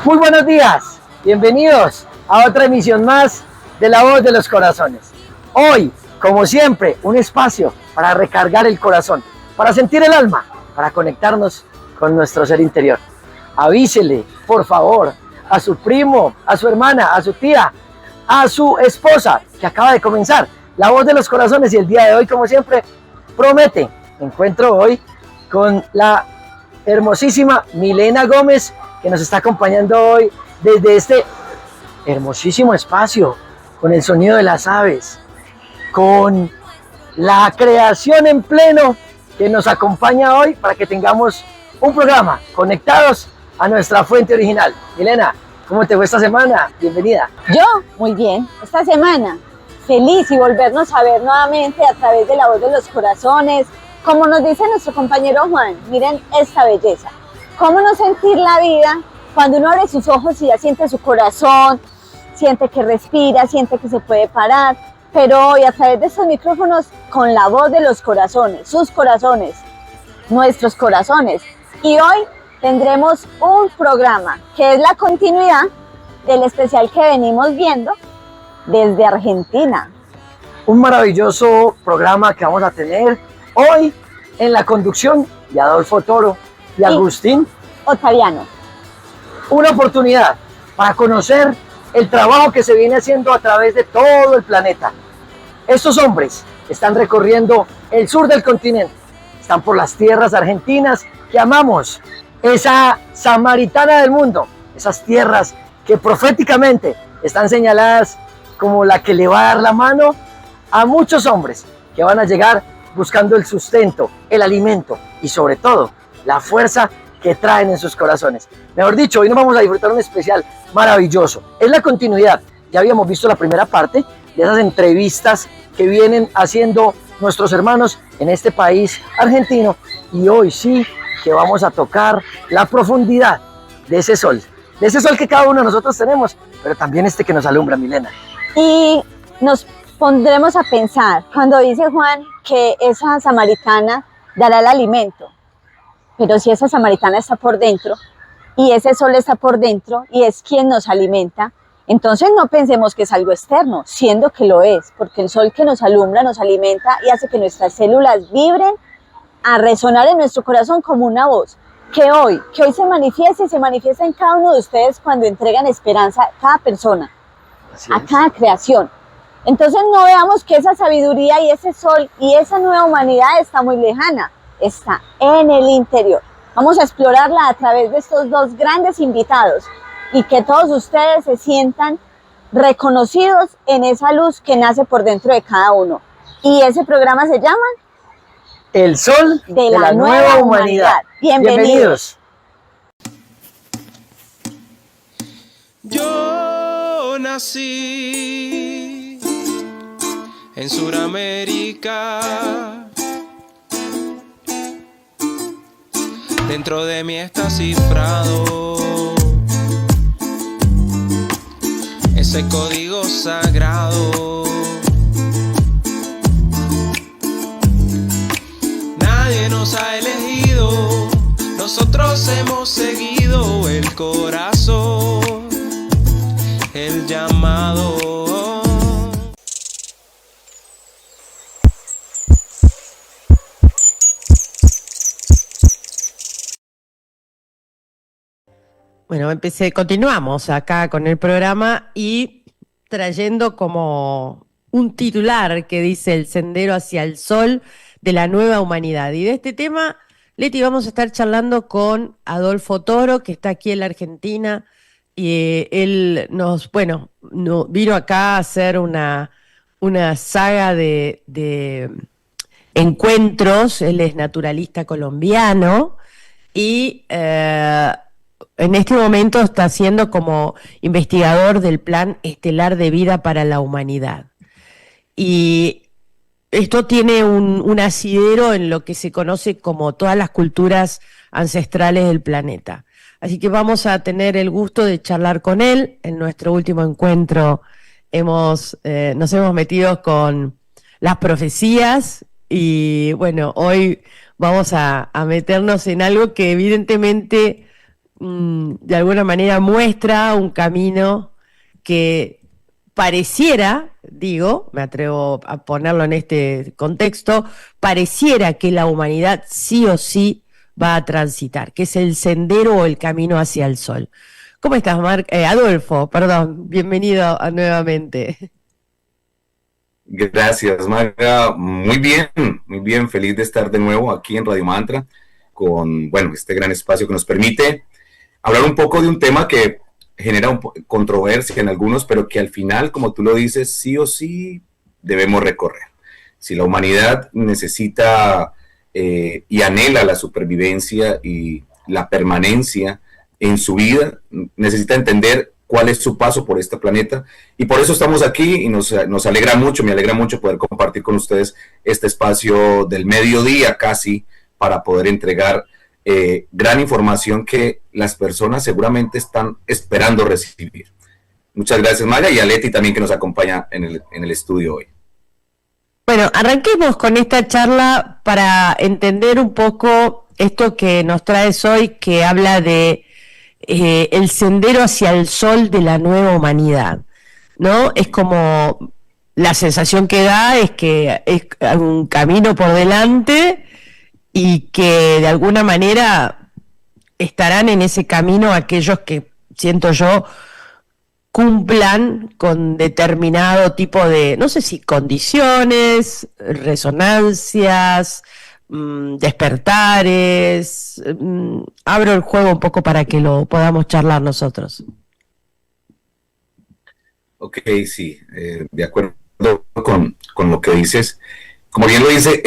Muy buenos días, bienvenidos a otra emisión más de La Voz de los Corazones. Hoy, como siempre, un espacio para recargar el corazón, para sentir el alma, para conectarnos con nuestro ser interior. Avísele, por favor, a su primo, a su hermana, a su tía, a su esposa, que acaba de comenzar La Voz de los Corazones, y el día de hoy, como siempre, promete. Me encuentro hoy con la hermosísima Milena Gómez, que nos está acompañando hoy desde este hermosísimo espacio, con el sonido de las aves, con la creación en pleno, que nos acompaña hoy para que tengamos un programa conectados a nuestra fuente original. Milena, ¿cómo te fue esta semana? Bienvenida. Yo, muy bien. Esta semana, feliz y volvernos a ver nuevamente a través de La Voz de los Corazones. Como nos dice nuestro compañero Juan, miren esta belleza. Cómo no sentir la vida cuando uno abre sus ojos y ya siente su corazón, siente que respira, siente que se puede parar. Pero hoy, a través de estos micrófonos, con La Voz de los Corazones, sus corazones, nuestros corazones. Y hoy tendremos un programa que es la continuidad del especial que venimos viendo desde Argentina. Un maravilloso programa que vamos a tener hoy en la conducción de Adolfo Toro y Agustín Ottaviano. Una oportunidad para conocer el trabajo que se viene haciendo a través de todo el planeta. Estos hombres están recorriendo el sur del continente, están por las tierras argentinas que amamos, esa samaritana del mundo, esas tierras que proféticamente están señaladas como la que le va a dar la mano a muchos hombres que van a llegar buscando el sustento, el alimento y sobre todo la fuerza que traen en sus corazones. Mejor dicho, hoy nos vamos a disfrutar un especial maravilloso. Es la continuidad. Ya habíamos visto la primera parte de esas entrevistas que vienen haciendo nuestros hermanos en este país argentino, y hoy sí que vamos a tocar la profundidad de ese sol que cada uno de nosotros tenemos, pero también este que nos alumbra, Milena. Y nos pondremos a pensar cuando dice Juan que esa samaritana dará el alimento, pero si esa samaritana está por dentro y ese sol está por dentro y es quien nos alimenta, entonces no pensemos que es algo externo, siendo que lo es, porque el sol que nos alumbra, nos alimenta y hace que nuestras células vibren a resonar en nuestro corazón como una voz, que hoy se manifiesta y se manifiesta en cada uno de ustedes cuando entregan esperanza a cada persona, a cada creación. Entonces no veamos que esa sabiduría y ese sol y esa nueva humanidad está muy lejana, está en el interior. Vamos a explorarla a través de estos dos grandes invitados y que todos ustedes se sientan reconocidos en esa luz que nace por dentro de cada uno. Y ese programa se llama El Sol de la Nueva Humanidad. Bienvenidos. Yo nací en Sudamérica, dentro de mí está cifrado ese código sagrado. Nadie nos ha elegido, nosotros hemos seguido el corazón, el llamado. Bueno, continuamos acá con el programa y trayendo como un titular que dice el sendero hacia el sol de la nueva humanidad. Y de este tema, Leti, vamos a estar charlando con Adolfo Toro, que está aquí en la Argentina, y él vino acá a hacer una saga de encuentros. Él es naturalista colombiano y en este momento está siendo como investigador del Plan Estelar de Vida para la Humanidad. Y esto tiene un asidero en lo que se conoce como todas las culturas ancestrales del planeta. Así que vamos a tener el gusto de charlar con él. En nuestro último encuentro nos hemos metido con las profecías y bueno, hoy vamos a meternos en algo que evidentemente de alguna manera muestra un camino que pareciera, digo, me atrevo a ponerlo en este contexto, pareciera que la humanidad sí o sí va a transitar, que es el sendero o el camino hacia el sol. ¿Cómo estás, Adolfo? Perdón, bienvenido nuevamente. Gracias, Maga. Muy bien, feliz de estar de nuevo aquí en Radio Mantra con, este gran espacio que nos permite hablar un poco de un tema que genera controversia en algunos, pero que al final, como tú lo dices, sí o sí debemos recorrer. Si la humanidad necesita y anhela la supervivencia y la permanencia en su vida, necesita entender cuál es su paso por este planeta, y por eso estamos aquí, y nos alegra mucho, me alegra mucho poder compartir con ustedes este espacio del mediodía casi, para poder entregar gran información que las personas seguramente están esperando recibir. Muchas gracias, Maya, y a Leti también, que nos acompaña en el estudio hoy. Bueno, arranquemos con esta charla para entender un poco esto que nos traes hoy, que habla de el sendero hacia el sol de la nueva humanidad, ¿no? Es como la sensación que da es que es un camino por delante y que de alguna manera estarán en ese camino aquellos que, siento yo, cumplan con determinado tipo de, no sé si condiciones, resonancias, despertares. Abro el juego un poco para que lo podamos charlar nosotros. Ok, sí, de acuerdo con lo que dices. Como bien lo dice,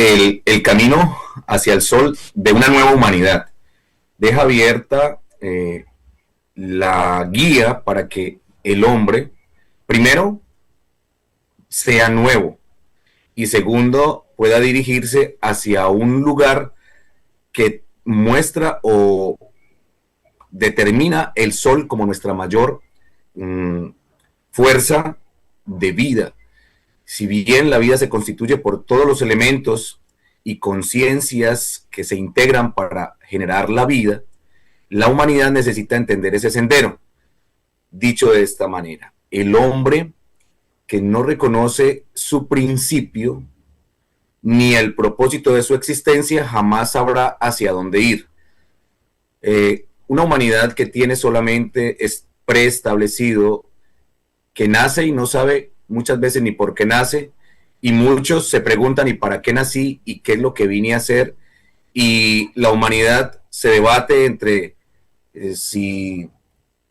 el camino hacia el sol de una nueva humanidad deja abierta la guía para que el hombre, primero, sea nuevo, y segundo, pueda dirigirse hacia un lugar que muestra o determina el sol como nuestra mayor fuerza de vida. Si bien la vida se constituye por todos los elementos y conciencias que se integran para generar la vida, la humanidad necesita entender ese sendero. Dicho de esta manera, el hombre que no reconoce su principio ni el propósito de su existencia jamás sabrá hacia dónde ir. Una humanidad que tiene solamente preestablecido que nace y no sabe muchas veces ni por qué nace, y muchos se preguntan: ¿y para qué nací? ¿Y qué es lo que vine a hacer? Y la humanidad se debate entre si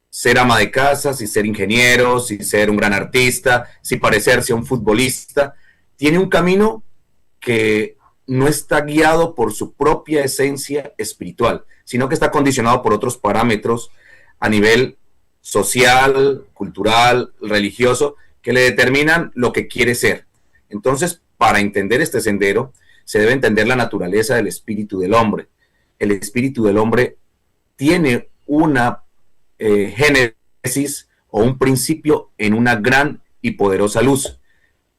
ser ama de casa, si ser ingeniero, si ser un gran artista, si parecerse a un futbolista. Tiene un camino que no está guiado por su propia esencia espiritual, sino que está condicionado por otros parámetros a nivel social, cultural, religioso, que le determinan lo que quiere ser. Entonces, para entender este sendero, se debe entender la naturaleza del espíritu del hombre. El espíritu del hombre tiene una génesis o un principio en una gran y poderosa luz,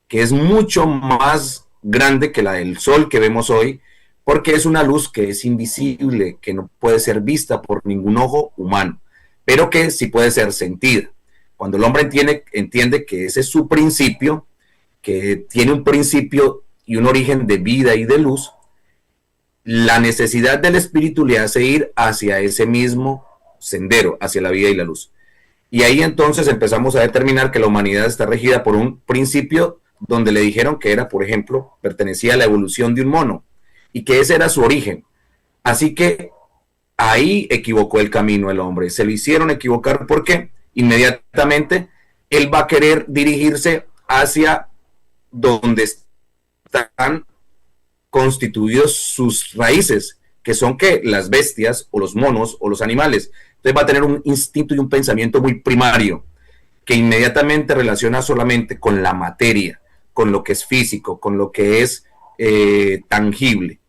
que es mucho más grande que la del sol que vemos hoy, porque es una luz que es invisible, que no puede ser vista por ningún ojo humano, pero que sí puede ser sentida. Cuando el hombre entiende que ese es su principio, que tiene un principio y un origen de vida y de luz, la necesidad del espíritu le hace ir hacia ese mismo sendero, hacia la vida y la luz. Y ahí entonces empezamos a determinar que la humanidad está regida por un principio donde le dijeron que era, por ejemplo, pertenecía a la evolución de un mono, y que ese era su origen. Así que ahí equivocó el camino el hombre. Se lo hicieron equivocar porque inmediatamente él va a querer dirigirse hacia donde están constituidos sus raíces, que son que las bestias o los monos o los animales. Entonces va a tener un instinto y un pensamiento muy primario, que inmediatamente relaciona solamente con la materia, con lo que es físico, con lo que es tangible.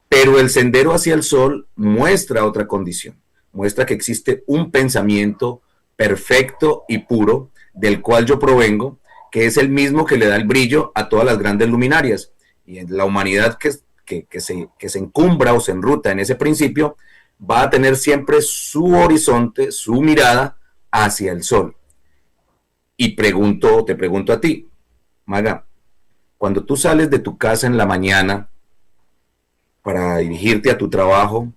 Pero el sendero hacia el sol muestra otra condición, muestra que existe un pensamiento perfecto y puro, del cual yo provengo, que es el mismo que le da el brillo a todas las grandes luminarias. Y en la humanidad que se encumbra o se enruta en ese principio, va a tener siempre su horizonte, su mirada hacia el sol. Y te pregunto a ti, Maga, cuando tú sales de tu casa en la mañana para dirigirte a tu trabajo,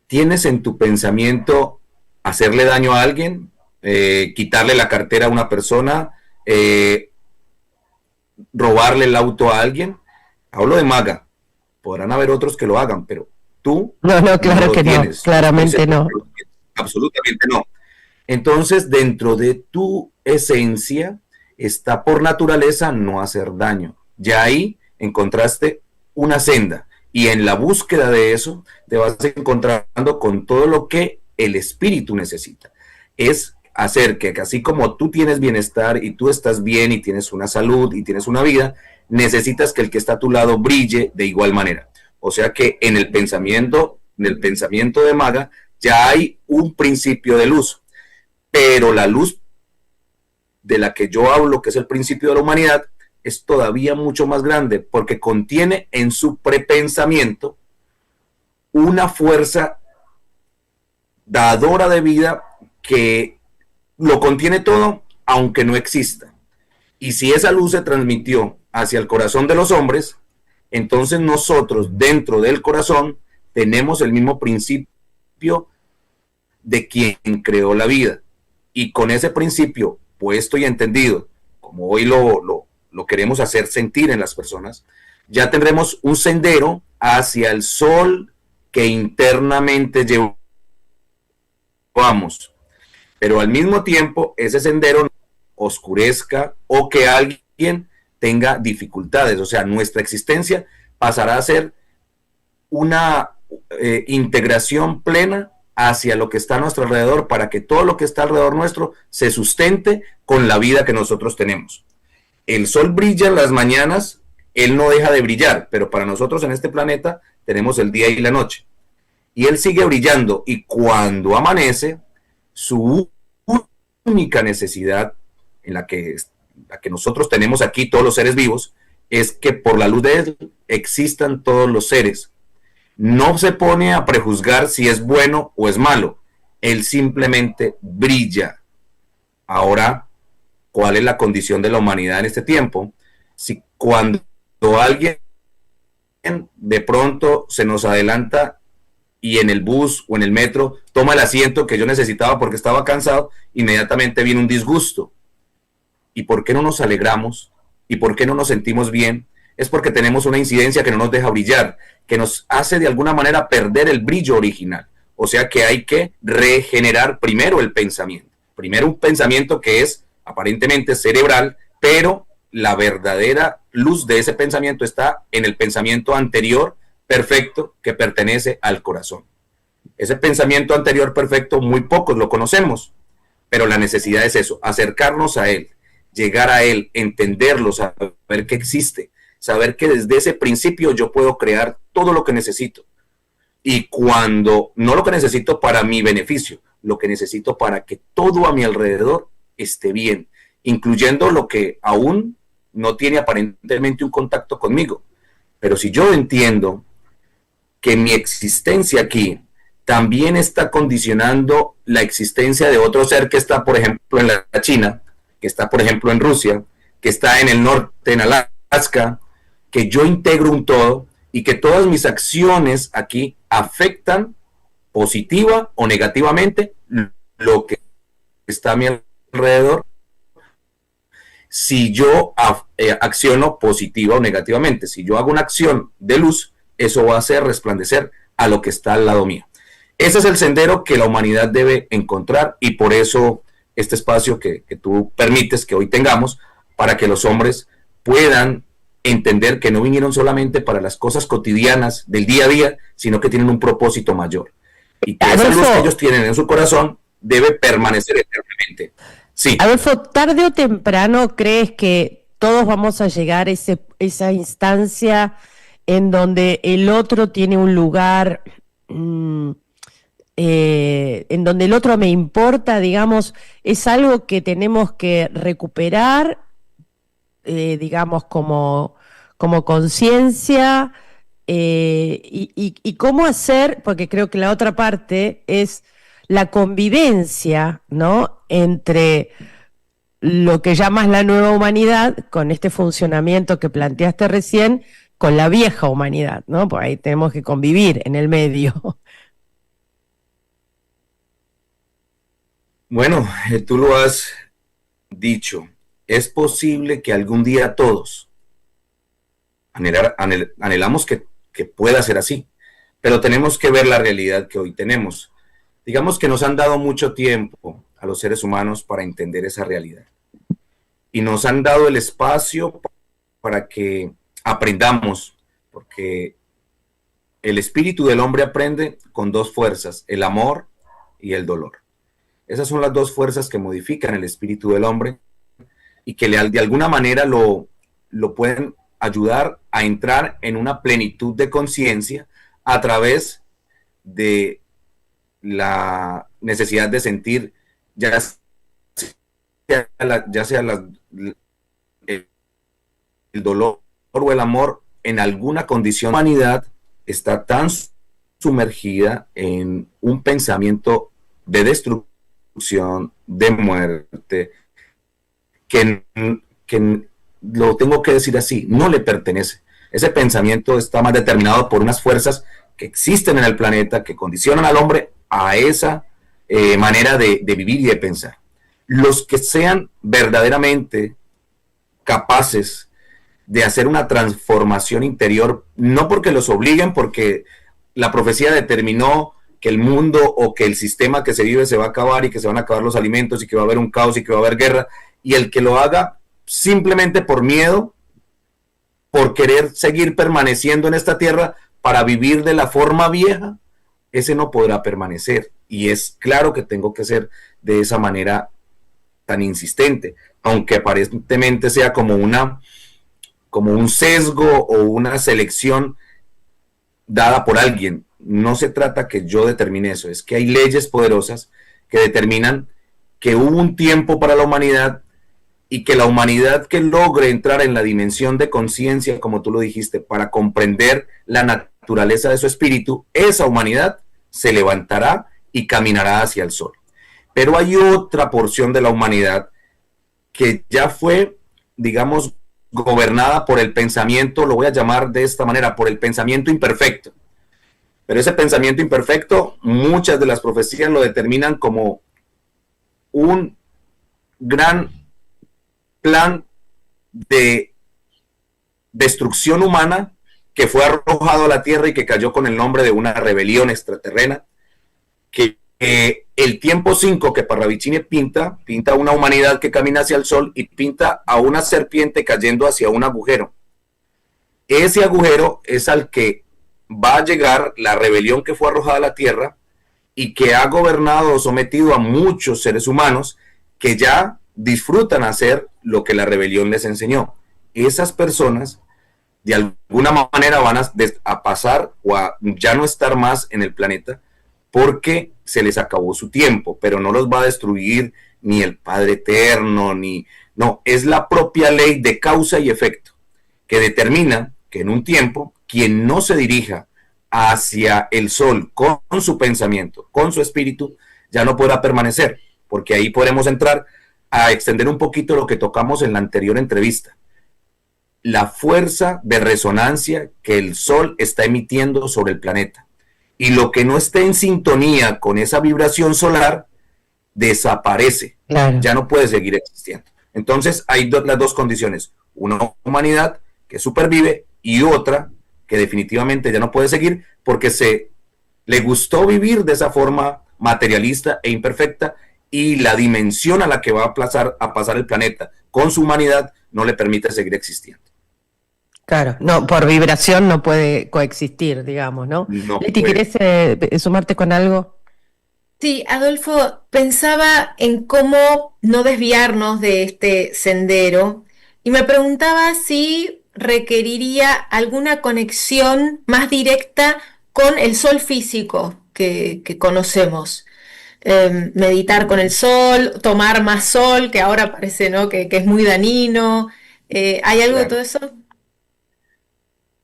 ¿tienes en tu pensamiento hacerle daño a alguien? ¿Quitarle la cartera a una persona? ¿Robarle el auto a alguien? Hablo de Maga. Podrán haber otros que lo hagan, pero tú No, claro lo que no, tienes. claramente no. Absolutamente no. Entonces, dentro de tu esencia está por naturaleza no hacer daño. Ya ahí encontraste una senda y en la búsqueda de eso te vas encontrando con todo lo que el espíritu necesita. Es hacer que así como tú tienes bienestar y tú estás bien y tienes una salud y tienes una vida, necesitas que el que está a tu lado brille de igual manera. O sea que en el pensamiento de Maga ya hay un principio de luz, pero la luz de la que yo hablo, que es el principio de la humanidad, es todavía mucho más grande porque contiene en su prepensamiento una fuerza dadora de vida que lo contiene todo, aunque no exista. Y si esa luz se transmitió hacia el corazón de los hombres, entonces nosotros dentro del corazón tenemos el mismo principio de quien creó la vida. Y con ese principio puesto y entendido, como hoy lo queremos hacer sentir en las personas, ya tendremos un sendero hacia el sol que internamente llevamos. Pero al mismo tiempo ese sendero oscurezca o que alguien tenga dificultades. O sea, nuestra existencia pasará a ser una integración plena hacia lo que está a nuestro alrededor para que todo lo que está alrededor nuestro se sustente con la vida que nosotros tenemos. El sol brilla en las mañanas, él no deja de brillar, pero para nosotros en este planeta tenemos el día y la noche. Y él sigue brillando y cuando amanece, su única necesidad en la que nosotros tenemos aquí todos los seres vivos es que por la luz de él existan todos los seres. No se pone a prejuzgar si es bueno o es malo. Él simplemente brilla. Ahora, ¿cuál es la condición de la humanidad en este tiempo? Si cuando alguien de pronto se nos adelanta y en el bus o en el metro toma el asiento que yo necesitaba porque estaba cansado, inmediatamente viene un disgusto. ¿Y por qué no nos alegramos? ¿Y por qué no nos sentimos bien? Es porque tenemos una incidencia que no nos deja brillar, que nos hace de alguna manera perder el brillo original. O sea que hay que regenerar primero el pensamiento. Primero un pensamiento que es aparentemente cerebral, pero la verdadera luz de ese pensamiento está en el pensamiento anterior perfecto que pertenece al corazón. Ese pensamiento anterior perfecto muy pocos lo conocemos, pero la necesidad es eso, acercarnos a él, llegar a él, entenderlo, saber que existe, saber que desde ese principio yo puedo crear todo lo que necesito. Y cuando, no lo que necesito para mi beneficio, lo que necesito para que todo a mi alrededor esté bien, incluyendo lo que aún no tiene aparentemente un contacto conmigo. Pero si yo entiendo que mi existencia aquí también está condicionando la existencia de otro ser que está, por ejemplo, en la China, que está, por ejemplo, en Rusia, que está en el norte, en Alaska, que yo integro un todo y que todas mis acciones aquí afectan positiva o negativamente lo que está a mi alrededor, si yo acciono positiva o negativamente. Si yo hago una acción de luz, eso va a hacer resplandecer a lo que está al lado mío. Ese es el sendero que la humanidad debe encontrar y por eso este espacio que tú permites que hoy tengamos para que los hombres puedan entender que no vinieron solamente para las cosas cotidianas del día a día, sino que tienen un propósito mayor. Y que esa luz que ellos tienen en su corazón debe permanecer eternamente. Sí. Adolfo, tarde o temprano, ¿crees que todos vamos a llegar a esa instancia en donde el otro tiene un lugar, en donde el otro me importa, digamos, es algo que tenemos que recuperar, digamos, como conciencia, y cómo hacer, porque creo que la otra parte es la convivencia, ¿no? Entre lo que llamas la nueva humanidad, con este funcionamiento que planteaste recién, con la vieja humanidad, ¿no? Por ahí tenemos que convivir en el medio. Bueno, tú lo has dicho, es posible que algún día todos anhelamos que pueda ser así, pero tenemos que ver la realidad que hoy tenemos. Digamos que nos han dado mucho tiempo a los seres humanos para entender esa realidad y nos han dado el espacio para que aprendamos, porque el espíritu del hombre aprende con dos fuerzas, el amor y el dolor. Esas son las dos fuerzas que modifican el espíritu del hombre y que de alguna manera lo pueden ayudar a entrar en una plenitud de conciencia a través de la necesidad de sentir ya sea el dolor o el amor en alguna condición. La humanidad está tan sumergida en un pensamiento de destrucción, de muerte, que lo tengo que decir así, no le pertenece. Ese pensamiento está más determinado por unas fuerzas que existen en el planeta, que condicionan al hombre a esa manera de vivir y de pensar. Los que sean verdaderamente capaces de hacer una transformación interior, no porque los obliguen, porque la profecía determinó que el mundo o que el sistema que se vive se va a acabar y que se van a acabar los alimentos y que va a haber un caos y que va a haber guerra, y el que lo haga simplemente por miedo, por querer seguir permaneciendo en esta tierra para vivir de la forma vieja, ese no podrá permanecer. Y es claro que tengo que ser de esa manera tan insistente, aunque aparentemente sea como un sesgo o una selección dada por alguien. No se trata que yo determine eso, es que hay leyes poderosas que determinan que hubo un tiempo para la humanidad y que la humanidad que logre entrar en la dimensión de conciencia, como tú lo dijiste, para comprender la naturaleza de su espíritu, esa humanidad se levantará y caminará hacia el sol. Pero hay otra porción de la humanidad que ya fue, digamos, gobernada por el pensamiento, lo voy a llamar de esta manera, por el pensamiento imperfecto. Pero ese pensamiento imperfecto, muchas de las profecías lo determinan como un gran plan de destrucción humana que fue arrojado a la tierra y que cayó con el nombre de una rebelión extraterrena, que el tiempo 5 que Parravicini pinta una humanidad que camina hacia el sol y pinta a una serpiente cayendo hacia un agujero. Ese agujero es al que va a llegar la rebelión que fue arrojada a la tierra y que ha gobernado o sometido a muchos seres humanos que ya disfrutan hacer lo que la rebelión les enseñó. Esas personas de alguna manera van a pasar o a ya no estar más en el planeta porque se les acabó su tiempo, pero no los va a destruir ni el Padre Eterno, no, es la propia ley de causa y efecto que determina que en un tiempo quien no se dirija hacia el sol con su pensamiento, con su espíritu, ya no podrá permanecer, porque ahí podremos entrar a extender un poquito lo que tocamos en la anterior entrevista. La fuerza de resonancia que el sol está emitiendo sobre el planeta. Y lo que no esté en sintonía con esa vibración solar, desaparece. Claro. Ya no puede seguir existiendo. Entonces hay las dos condiciones. Una humanidad que supervive y otra que definitivamente ya no puede seguir porque le gustó vivir de esa forma materialista e imperfecta y la dimensión a la que va a pasar el planeta con su humanidad no le permite seguir existiendo. Claro, no, por vibración no puede coexistir, digamos, ¿no? No Leti, puede. ¿Querés sumarte con algo? Sí, Adolfo, pensaba en cómo no desviarnos de este sendero y me preguntaba si requeriría alguna conexión más directa con el sol físico que conocemos. Meditar con el sol, tomar más sol, que ahora parece, ¿no?, que es muy dañino. ¿Hay algo de todo eso?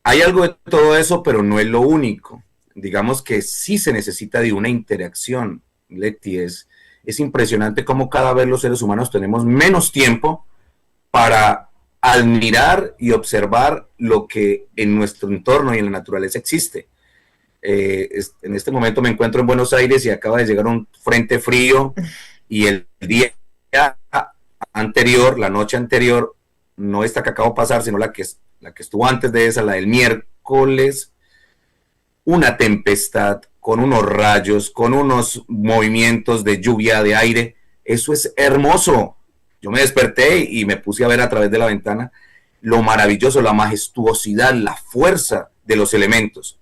Hay algo de todo eso, pero no es lo único. Digamos que sí se necesita de una interacción, Leti. Es impresionante cómo cada vez los seres humanos tenemos menos tiempo para admirar y observar lo que en nuestro entorno y en la naturaleza existe. En este momento me encuentro en Buenos Aires y acaba de llegar un frente frío y el día anterior, la noche anterior, no esta que acabo de pasar, sino la que estuvo antes de esa, la del miércoles, una tempestad con unos rayos, con unos movimientos de lluvia de aire. Eso es hermoso. Yo me desperté y me puse a ver a través de la ventana lo maravilloso, la majestuosidad, la fuerza de los elementos.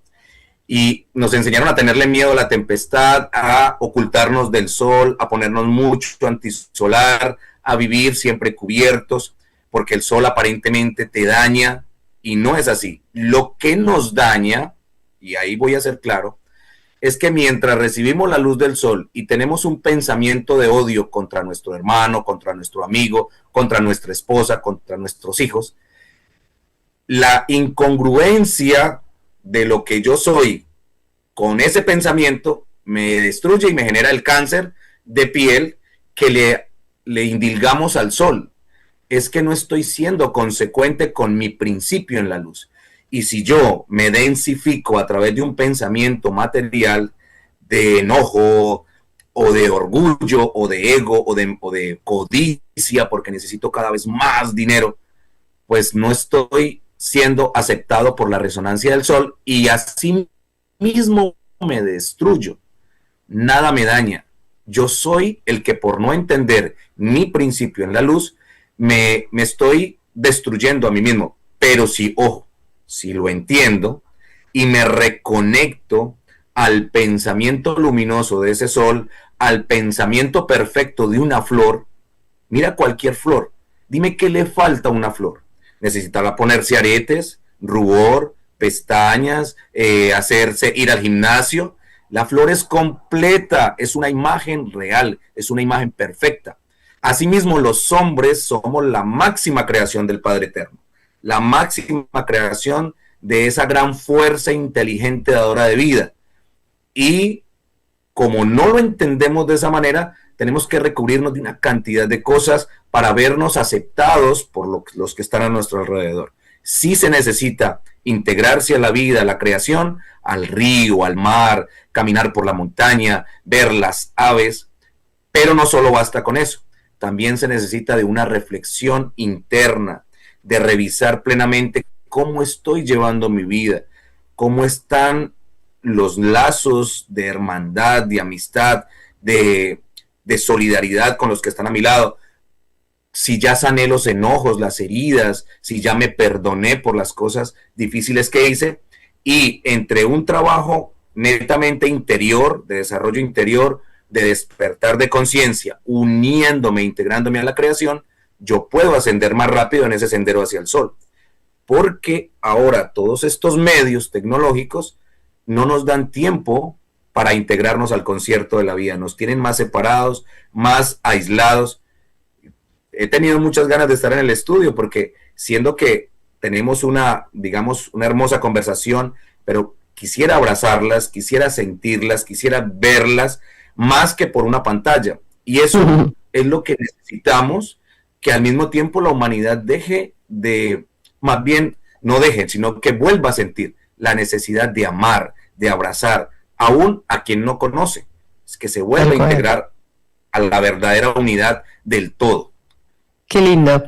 Y nos enseñaron a tenerle miedo a la tempestad, a ocultarnos del sol, a ponernos mucho antisolar, a vivir siempre cubiertos, porque el sol aparentemente te daña, y no es así. Lo que nos daña, y ahí voy a ser claro, es que mientras recibimos la luz del sol y tenemos un pensamiento de odio contra nuestro hermano, contra nuestro amigo, contra nuestra esposa, contra nuestros hijos, la incongruencia de lo que yo soy con ese pensamiento me destruye y me genera el cáncer de piel que le indilgamos al sol. Es que no estoy siendo consecuente con mi principio en la luz. Y si yo me densifico a través de un pensamiento material de enojo o de orgullo o de ego o de codicia porque necesito cada vez más dinero, pues no estoy siendo aceptado por la resonancia del sol y así mismo me destruyo. Nada me daña. Yo soy el que por no entender mi principio en la luz me estoy destruyendo a mí mismo. Pero si lo entiendo y me reconecto al pensamiento luminoso de ese sol, al pensamiento perfecto de una flor, mira cualquier flor, dime qué le falta a una flor. Necesitará ponerse aretes, rubor, pestañas, ir al gimnasio. La flor es completa, es una imagen real, es una imagen perfecta. Asimismo, los hombres somos la máxima creación del Padre Eterno, la máxima creación de esa gran fuerza inteligente dadora de vida. Y como no lo entendemos de esa manera, tenemos que recubrirnos de una cantidad de cosas para vernos aceptados por los que están a nuestro alrededor. Sí se necesita integrarse a la vida, a la creación, al río, al mar, caminar por la montaña, ver las aves, pero no solo basta con eso. También se necesita de una reflexión interna, de revisar plenamente cómo estoy llevando mi vida, cómo están los lazos de hermandad, de amistad, de solidaridad con los que están a mi lado. Si ya sané los enojos, las heridas, si ya me perdoné por las cosas difíciles que hice, y entre un trabajo netamente interior, de desarrollo interior, de despertar de conciencia, uniéndome, integrándome a la creación, yo puedo ascender más rápido en ese sendero hacia el sol. Porque ahora todos estos medios tecnológicos no nos dan tiempo para integrarnos al concierto de la vida, nos tienen más separados, más aislados. He tenido muchas ganas de estar en el estudio porque siendo que tenemos una hermosa conversación, pero quisiera abrazarlas, quisiera sentirlas, quisiera verlas más que por una pantalla. Y eso es lo que necesitamos, que al mismo tiempo la humanidad más bien no deje, sino que vuelva a sentir la necesidad de amar, de abrazar, aún a quien no conoce, es que se vuelva a integrar a la verdadera unidad del todo. Qué lindo.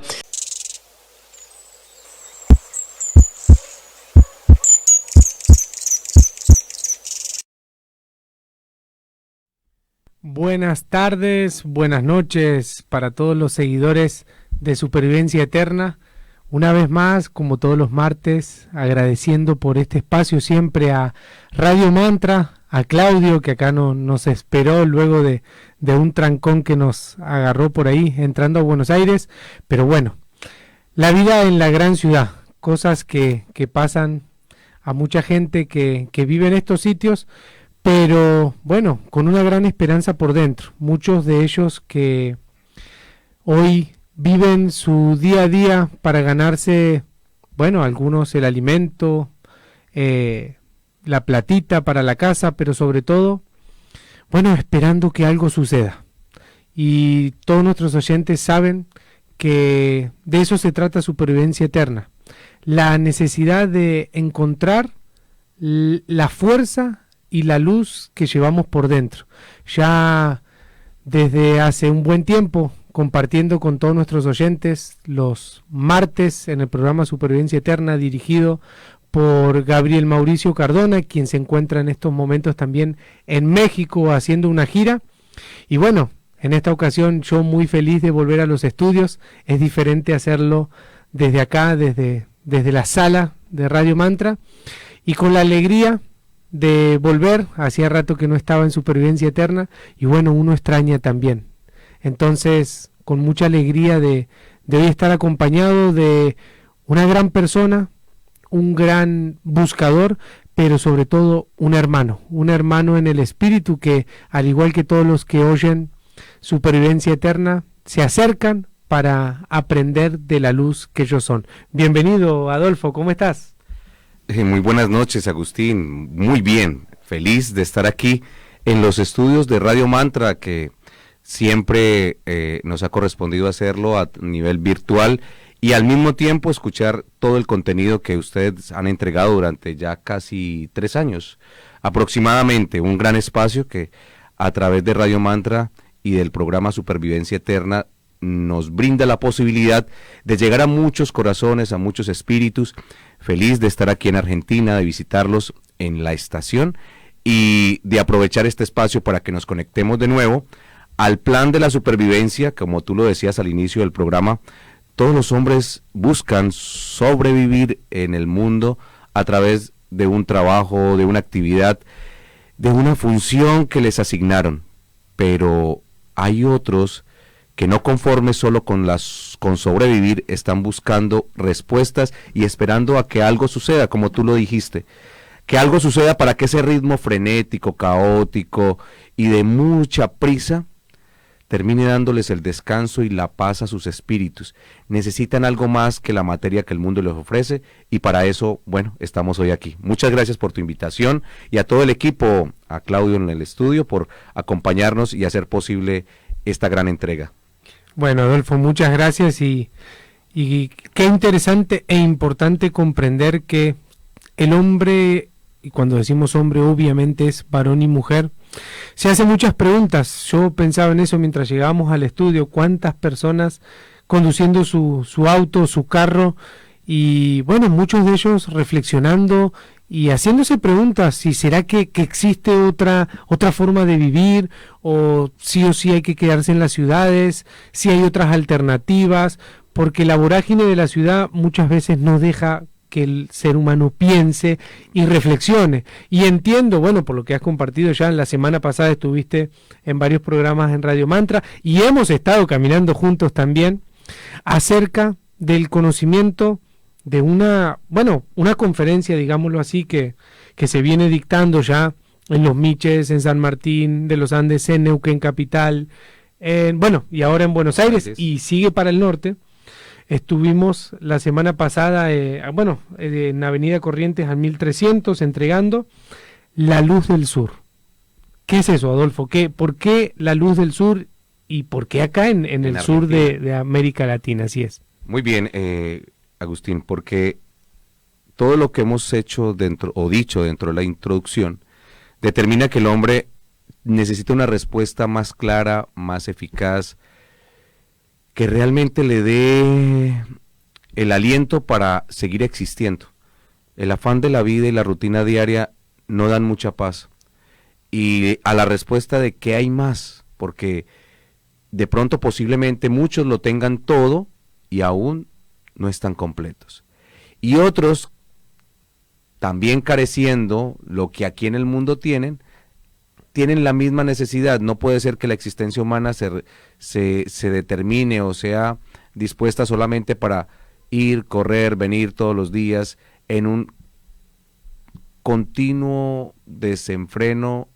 Buenas tardes, buenas noches para todos los seguidores de Supervivencia Eterna. Una vez más, como todos los martes, agradeciendo por este espacio siempre a Radio Mantra, a Claudio, que acá nos esperó luego de un trancón que nos agarró por ahí entrando a Buenos Aires. Pero bueno, la vida en la gran ciudad, cosas que pasan a mucha gente que vive en estos sitios, pero bueno, con una gran esperanza por dentro. Muchos de ellos que hoy viven su día a día para ganarse, bueno, algunos el alimento, la platita para la casa, pero sobre todo, bueno, esperando que algo suceda. Y todos nuestros oyentes saben que de eso se trata Supervivencia Eterna. La necesidad de encontrar la fuerza y la luz que llevamos por dentro. Ya desde hace un buen tiempo, compartiendo con todos nuestros oyentes los martes en el programa Supervivencia Eterna, dirigido por Gabriel Mauricio Cardona, quien se encuentra en estos momentos también en México haciendo una gira. Y bueno, en esta ocasión yo muy feliz de volver a los estudios. Es diferente hacerlo desde acá, desde la sala de Radio Mantra, y con la alegría de volver. Hacía rato que no estaba en Supervivencia Eterna, y bueno, uno extraña también. Entonces, con mucha alegría de hoy estar acompañado de una gran persona, un gran buscador, pero sobre todo un hermano en el espíritu, que al igual que todos los que oyen Supervivencia Eterna, se acercan para aprender de la luz que ellos son. Bienvenido, Adolfo, ¿cómo estás? Muy buenas noches, Agustín. Muy bien, feliz de estar aquí en los estudios de Radio Mantra, que siempre nos ha correspondido hacerlo a nivel virtual, y al mismo tiempo escuchar todo el contenido que ustedes han entregado durante ya casi 3 años, aproximadamente. Un gran espacio que a través de Radio Mantra y del programa Supervivencia Eterna nos brinda la posibilidad de llegar a muchos corazones, a muchos espíritus. Feliz de estar aquí en Argentina, de visitarlos en la estación y de aprovechar este espacio para que nos conectemos de nuevo al plan de la supervivencia. Como tú lo decías al inicio del programa, todos los hombres buscan sobrevivir en el mundo a través de un trabajo, de una actividad, de una función que les asignaron, pero hay otros que no conformes solo con sobrevivir, están buscando respuestas y esperando a que algo suceda, como tú lo dijiste, que algo suceda para que ese ritmo frenético, caótico y de mucha prisa termine dándoles el descanso y la paz a sus espíritus. Necesitan algo más que la materia que el mundo les ofrece, y para eso, bueno, estamos hoy aquí. Muchas gracias por tu invitación, y a todo el equipo, a Claudio en el estudio, por acompañarnos y hacer posible esta gran entrega. Bueno, Adolfo, muchas gracias, y qué interesante e importante comprender que el hombre, y cuando decimos hombre obviamente es varón y mujer, se hace muchas preguntas. Yo pensaba en eso mientras llegábamos al estudio, cuántas personas conduciendo su auto, su carro, y bueno, muchos de ellos reflexionando y haciéndose preguntas, si será que existe otra forma de vivir, o sí hay que quedarse en las ciudades, si hay otras alternativas, porque la vorágine de la ciudad muchas veces no deja que el ser humano piense y reflexione. Y entiendo, bueno, por lo que has compartido ya, la semana pasada estuviste en varios programas en Radio Mantra, y hemos estado caminando juntos también acerca del conocimiento de una conferencia, digámoslo así, que se viene dictando ya en Los Miches, en San Martín de los Andes, en Neuquén capital, y ahora en Buenos Aires, y sigue para el norte. Estuvimos la semana pasada, en Avenida Corrientes al 1300, entregando la luz del sur. ¿Qué es eso, Adolfo? ¿Por qué la luz del sur, y por qué acá en el sur de América Latina? Así es. Muy bien, Agustín, porque todo lo que hemos hecho dicho dentro de la introducción determina que el hombre necesita una respuesta más clara, más eficaz, que realmente le dé el aliento para seguir existiendo. El afán de la vida y la rutina diaria no dan mucha paz. Y a la respuesta de qué hay más, porque de pronto posiblemente muchos lo tengan todo y aún no están completos. Y otros, también careciendo lo que aquí en el mundo tienen la misma necesidad. No puede ser que la existencia humana se determine o sea dispuesta solamente para ir, correr, venir todos los días en un continuo desenfreno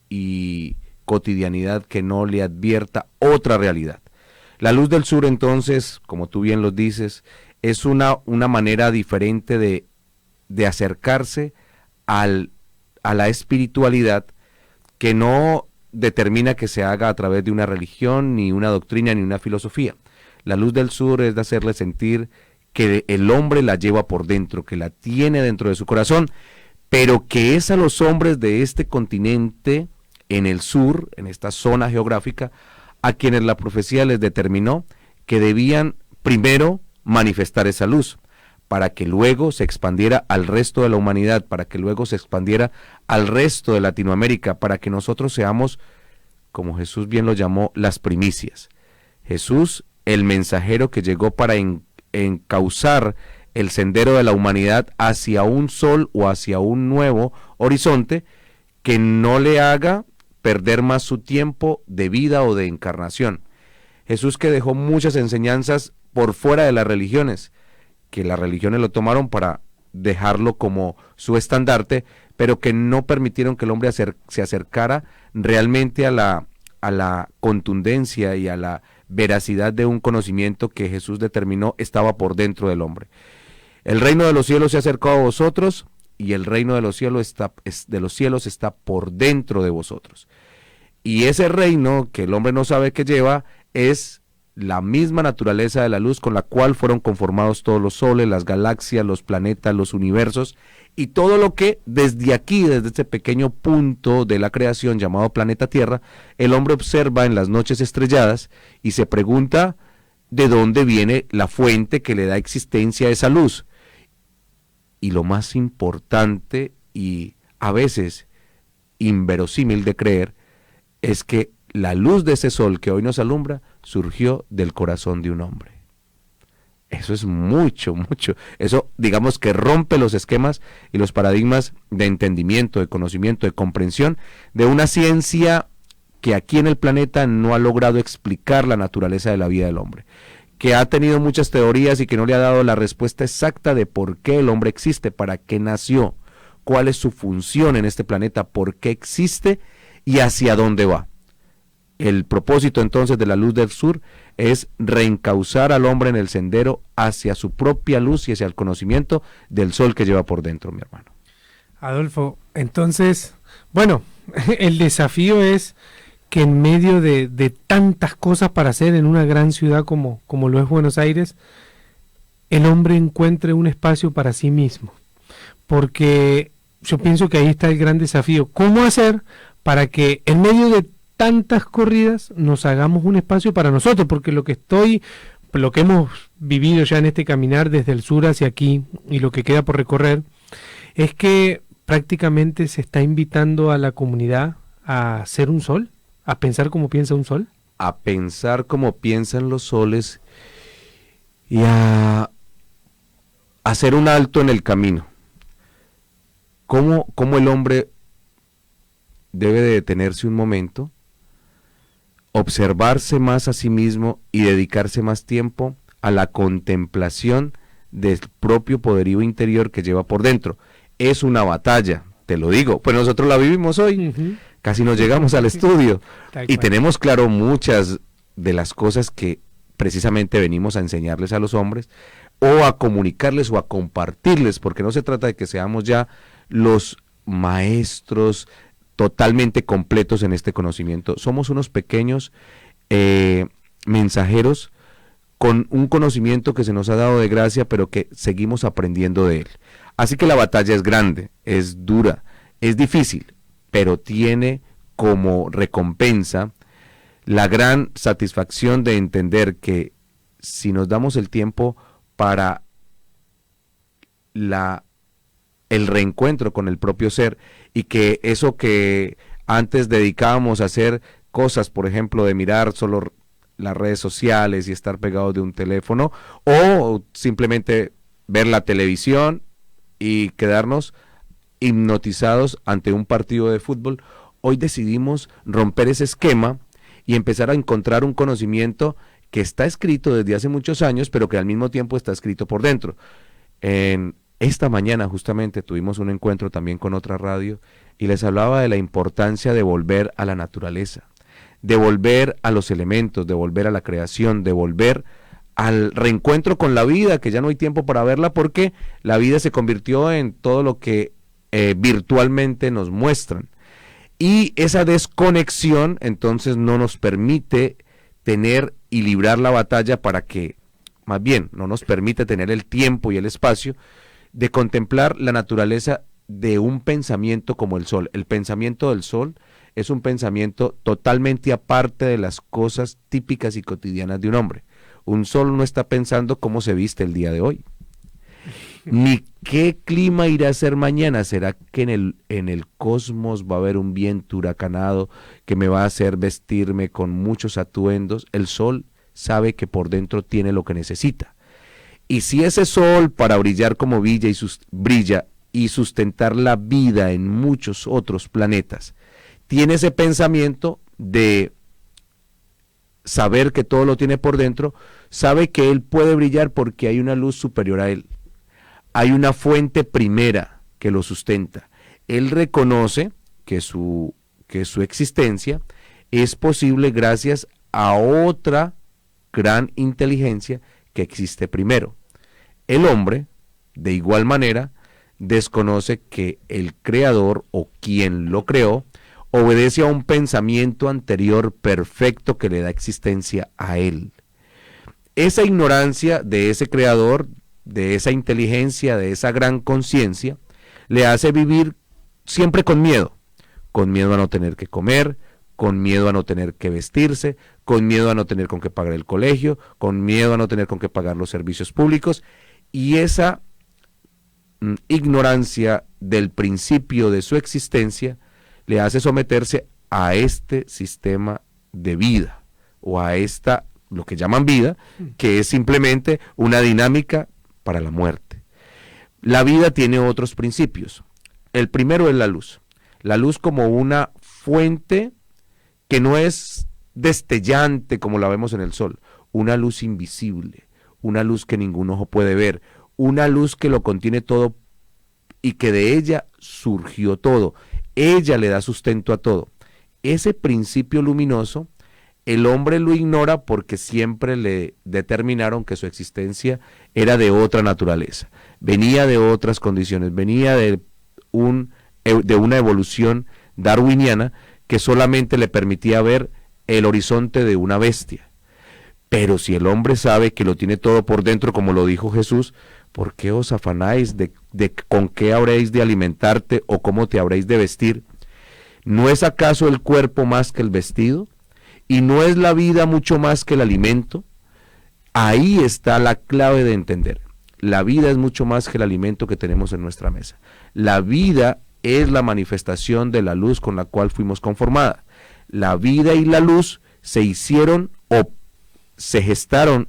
y cotidianidad que no le advierta otra realidad. La luz del sur, entonces, como tú bien lo dices, es una manera diferente de acercarse a la espiritualidad, que no determina que se haga a través de una religión, ni una doctrina, ni una filosofía. La luz del sur es de hacerle sentir que el hombre la lleva por dentro, que la tiene dentro de su corazón, pero que es a los hombres de este continente, en el sur, en esta zona geográfica, a quienes la profecía les determinó que debían primero manifestar esa luz, para que luego se expandiera al resto de la humanidad, para que luego se expandiera al resto de Latinoamérica, para que nosotros seamos, como Jesús bien lo llamó, las primicias. Jesús, el mensajero que llegó para encauzar el sendero de la humanidad hacia un sol o hacia un nuevo horizonte, que no le haga perder más su tiempo de vida o de encarnación. Jesús, que dejó muchas enseñanzas por fuera de las religiones, que las religiones lo tomaron para dejarlo como su estandarte, pero que no permitieron que el hombre se acercara realmente a la contundencia y a la veracidad de un conocimiento que Jesús determinó estaba por dentro del hombre. El reino de los cielos se ha acercado a vosotros, y el reino de los cielos está por dentro de vosotros. Y ese reino que el hombre no sabe que lleva es la misma naturaleza de la luz con la cual fueron conformados todos los soles, las galaxias, los planetas, los universos, y todo lo que desde aquí, desde este pequeño punto de la creación llamado planeta Tierra, el hombre observa en las noches estrelladas y se pregunta de dónde viene la fuente que le da existencia a esa luz. Y lo más importante y a veces inverosímil de creer es que la luz de ese sol que hoy nos alumbra surgió del corazón de un hombre. Eso es mucho. Eso, digamos, que rompe los esquemas y los paradigmas de entendimiento, de conocimiento, de comprensión de una ciencia que aquí en el planeta no ha logrado explicar la naturaleza de la vida del hombre, que ha tenido muchas teorías y que no le ha dado la respuesta exacta de por qué el hombre existe, para qué nació, cuál es su función en este planeta, por qué existe y hacia dónde va. El propósito entonces de la luz del sur es reencauzar al hombre en el sendero hacia su propia luz y hacia el conocimiento del sol que lleva por dentro, mi hermano. Adolfo, entonces, bueno, el desafío es que en medio de tantas cosas para hacer en una gran ciudad como lo es Buenos Aires, el hombre encuentre un espacio para sí mismo. Porque yo pienso que ahí está el gran desafío. ¿Cómo hacer para que en medio de tantas corridas nos hagamos un espacio para nosotros? Porque lo que hemos vivido ya en este caminar desde el sur hacia aquí y lo que queda por recorrer es que prácticamente se está invitando a la comunidad a ser un sol, a pensar como piensa un sol. A pensar como piensan los soles y a hacer un alto en el camino. ¿Cómo el hombre debe de detenerse un momento, observarse más a sí mismo y dedicarse más tiempo a la contemplación del propio poderío interior que lleva por dentro? Es una batalla, te lo digo, pues nosotros la vivimos hoy. Uh-huh. Casi nos llegamos al estudio Tal y cual. tenemos claro muchas de las cosas que precisamente venimos a enseñarles a los hombres, o a comunicarles o a compartirles, porque no se trata de que seamos ya los maestros totalmente completos en este conocimiento. Somos unos pequeños mensajeros con un conocimiento que se nos ha dado de gracia, pero que seguimos aprendiendo de él. Así que la batalla es grande, es dura, es difícil, pero tiene como recompensa la gran satisfacción de entender que si nos damos el tiempo para el reencuentro con el propio ser, y que eso que antes dedicábamos a hacer cosas, por ejemplo, de mirar solo las redes sociales y estar pegados de un teléfono, o simplemente ver la televisión y quedarnos hipnotizados ante un partido de fútbol, hoy decidimos romper ese esquema y empezar a encontrar un conocimiento que está escrito desde hace muchos años, pero que al mismo tiempo está escrito por dentro. Esta mañana justamente tuvimos un encuentro también con otra radio y les hablaba de la importancia de volver a la naturaleza, de volver a los elementos, de volver a la creación, de volver al reencuentro con la vida, que ya no hay tiempo para verla porque la vida se convirtió en todo lo que virtualmente nos muestran. Y esa desconexión entonces no nos permite tener y librar la batalla para que, más bien, no nos permite tener el tiempo y el espacio de contemplar la naturaleza de un pensamiento como el sol. El pensamiento del sol es un pensamiento totalmente aparte de las cosas típicas y cotidianas de un hombre. Un sol no está pensando cómo se viste el día de hoy, ni qué clima irá a ser mañana. ¿Será que en el cosmos va a haber un viento huracanado que me va a hacer vestirme con muchos atuendos? El sol sabe que por dentro tiene lo que necesita. Y si ese sol, para brillar como brilla y sustentar la vida en muchos otros planetas, tiene ese pensamiento de saber que todo lo tiene por dentro, sabe que él puede brillar porque hay una luz superior a él. Hay una fuente primera que lo sustenta. Él reconoce que su existencia es posible gracias a otra gran inteligencia que existe primero. El hombre, de igual manera, desconoce que el creador o quien lo creó obedece a un pensamiento anterior perfecto que le da existencia a él. Esa ignorancia de ese creador, de esa inteligencia, de esa gran conciencia, le hace vivir siempre con miedo a no tener que comer, con miedo a no tener que vestirse, con miedo a no tener con qué pagar el colegio, con miedo a no tener con qué pagar los servicios públicos, y esa ignorancia del principio de su existencia le hace someterse a este sistema de vida, o a esta, lo que llaman vida, que es simplemente una dinámica para la muerte. La vida tiene otros principios. El primero es la luz como una fuente que no es destellante como la vemos en el sol, una luz invisible, una luz que ningún ojo puede ver, una luz que lo contiene todo y que de ella surgió todo, ella le da sustento a todo. Ese principio luminoso, el hombre lo ignora porque siempre le determinaron que su existencia era de otra naturaleza, venía de otras condiciones, venía de una evolución darwiniana que solamente le permitía ver el horizonte de una bestia. Pero si el hombre sabe que lo tiene todo por dentro, como lo dijo Jesús, ¿por qué os afanáis de con qué habréis de alimentarte o cómo te habréis de vestir? ¿No es acaso el cuerpo más que el vestido? ¿Y no es la vida mucho más que el alimento? Ahí está la clave de entender. La vida es mucho más que el alimento que tenemos en nuestra mesa. La vida es la manifestación de la luz con la cual fuimos conformadas. La vida y la luz se hicieron o se gestaron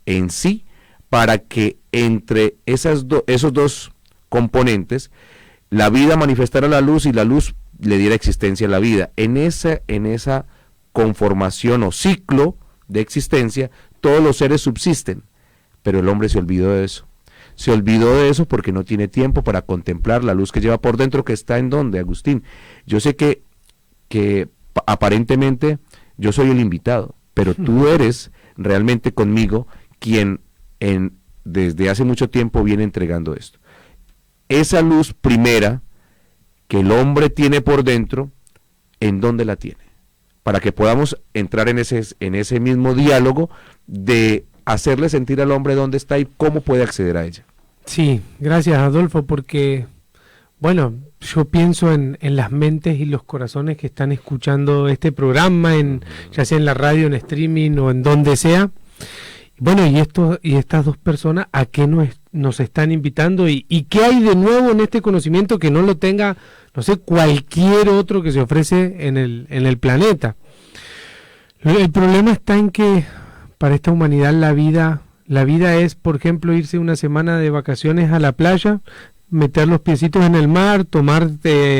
en sí para que entre esos dos componentes la vida manifestara la luz y la luz le diera existencia a la vida. En esa conformación o ciclo de existencia, todos los seres subsisten, pero el hombre se olvidó de eso. Se olvidó de eso porque no tiene tiempo para contemplar la luz que lleva por dentro, que está en donde, Agustín. Yo sé que aparentemente yo soy el invitado, pero tú eres realmente conmigo quien desde hace mucho tiempo viene entregando esto. Esa luz primera que el hombre tiene por dentro, ¿en dónde la tiene? Para que podamos entrar en ese mismo diálogo de hacerle sentir al hombre dónde está y cómo puede acceder a ella. Sí, gracias Adolfo, porque bueno, yo pienso en las mentes y los corazones que están escuchando este programa, ya sea en la radio, en streaming o en donde sea. Bueno, y estas dos personas, ¿a qué nos están invitando? ¿Y qué hay de nuevo en este conocimiento que no lo tenga, no sé, cualquier otro que se ofrece en el planeta? El problema está en que para esta humanidad la vida es, por ejemplo, irse una semana de vacaciones a la playa, meter los piecitos en el mar, tomar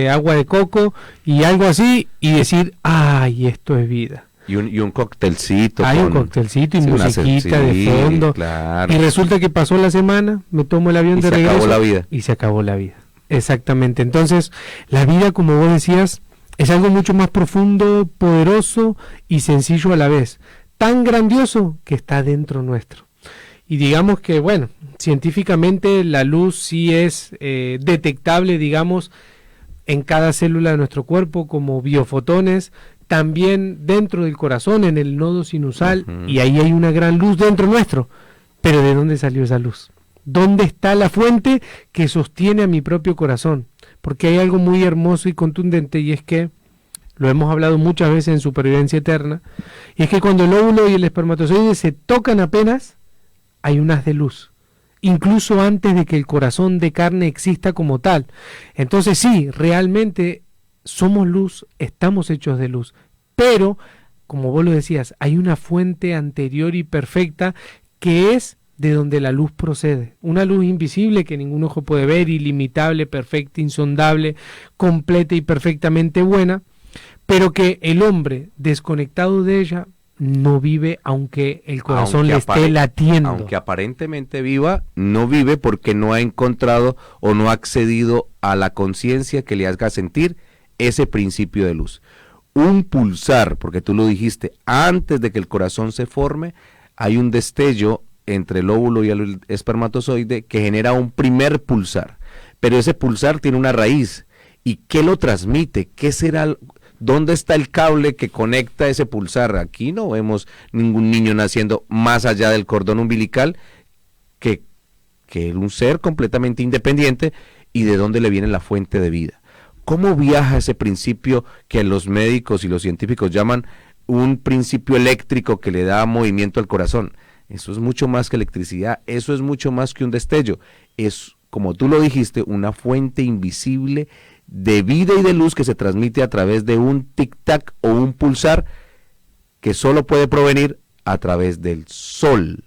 agua de coco y algo así, y decir, ¡ay, esto es vida! Y un coctelcito. Hay un coctelcito y musiquita de fondo. Claro. Y resulta que pasó la semana, me tomo el avión de regreso. Se acabó la vida. Y se acabó la vida. Exactamente. Entonces, la vida, como vos decías, es algo mucho más profundo, poderoso y sencillo a la vez. Tan grandioso que está dentro nuestro. Y digamos que, bueno, científicamente la luz sí es detectable, digamos, en cada célula de nuestro cuerpo como biofotones, también dentro del corazón, en el nodo sinusal, y ahí hay una gran luz dentro nuestro. Pero ¿de dónde salió esa luz? ¿Dónde está la fuente que sostiene a mi propio corazón? Porque hay algo muy hermoso y contundente, y es que, lo hemos hablado muchas veces en Supervivencia Eterna, y es que cuando el óvulo y el espermatozoide se tocan apenas, hay un haz de luz, incluso antes de que el corazón de carne exista como tal. Entonces sí, realmente somos luz, estamos hechos de luz, pero, como vos lo decías, hay una fuente anterior y perfecta que es de donde la luz procede, una luz invisible que ningún ojo puede ver, ilimitable, perfecta, insondable, completa y perfectamente buena, pero que el hombre desconectado de ella no vive aunque el corazón le esté latiendo. Aunque aparentemente viva, no vive porque no ha encontrado o no ha accedido a la conciencia que le haga sentir ese principio de luz. Un pulsar, porque tú lo dijiste, antes de que el corazón se forme, hay un destello entre el óvulo y el espermatozoide que genera un primer pulsar. Pero ese pulsar tiene una raíz. ¿Y qué lo transmite? ¿Qué será? ¿Dónde está el cable que conecta ese pulsar? Aquí no vemos ningún niño naciendo más allá del cordón umbilical que un ser completamente independiente. ¿Y de dónde le viene la fuente de vida? ¿Cómo viaja ese principio que los médicos y los científicos llaman un principio eléctrico que le da movimiento al corazón? Eso es mucho más que electricidad, eso es mucho más que un destello. Es, como tú lo dijiste, una fuente invisible de vida y de luz que se transmite a través de un tic-tac o un pulsar que solo puede provenir a través del sol.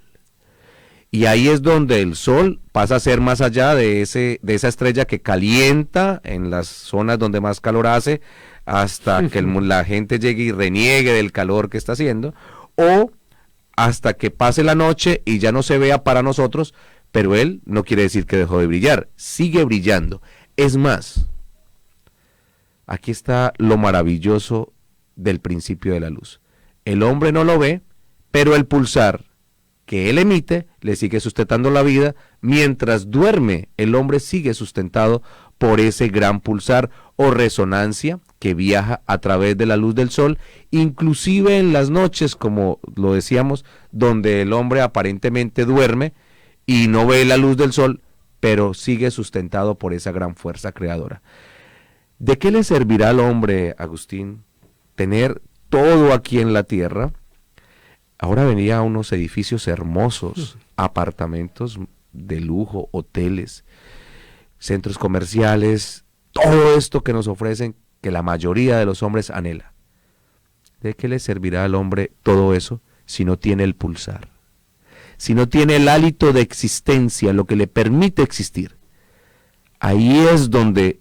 Y ahí es donde el sol pasa a ser más allá de esa estrella que calienta en las zonas donde más calor hace, hasta que la gente llegue y reniegue del calor que está haciendo, o hasta que pase la noche y ya no se vea para nosotros, pero él no quiere decir que dejó de brillar, sigue brillando. Es más, aquí está lo maravilloso del principio de la luz. El hombre no lo ve, pero el pulsar que él emite le sigue sustentando la vida. Mientras duerme, el hombre sigue sustentado por ese gran pulsar o resonancia que viaja a través de la luz del sol, inclusive en las noches, como lo decíamos, donde el hombre aparentemente duerme y no ve la luz del sol, pero sigue sustentado por esa gran fuerza creadora. ¿De qué le servirá al hombre, Agustín, tener todo aquí en la tierra? Ahora venía a unos edificios hermosos, apartamentos de lujo, hoteles, centros comerciales, todo esto que nos ofrecen, que la mayoría de los hombres anhela. ¿De qué le servirá al hombre todo eso si no tiene el pulsar? Si no tiene el hálito de existencia, lo que le permite existir. Ahí es donde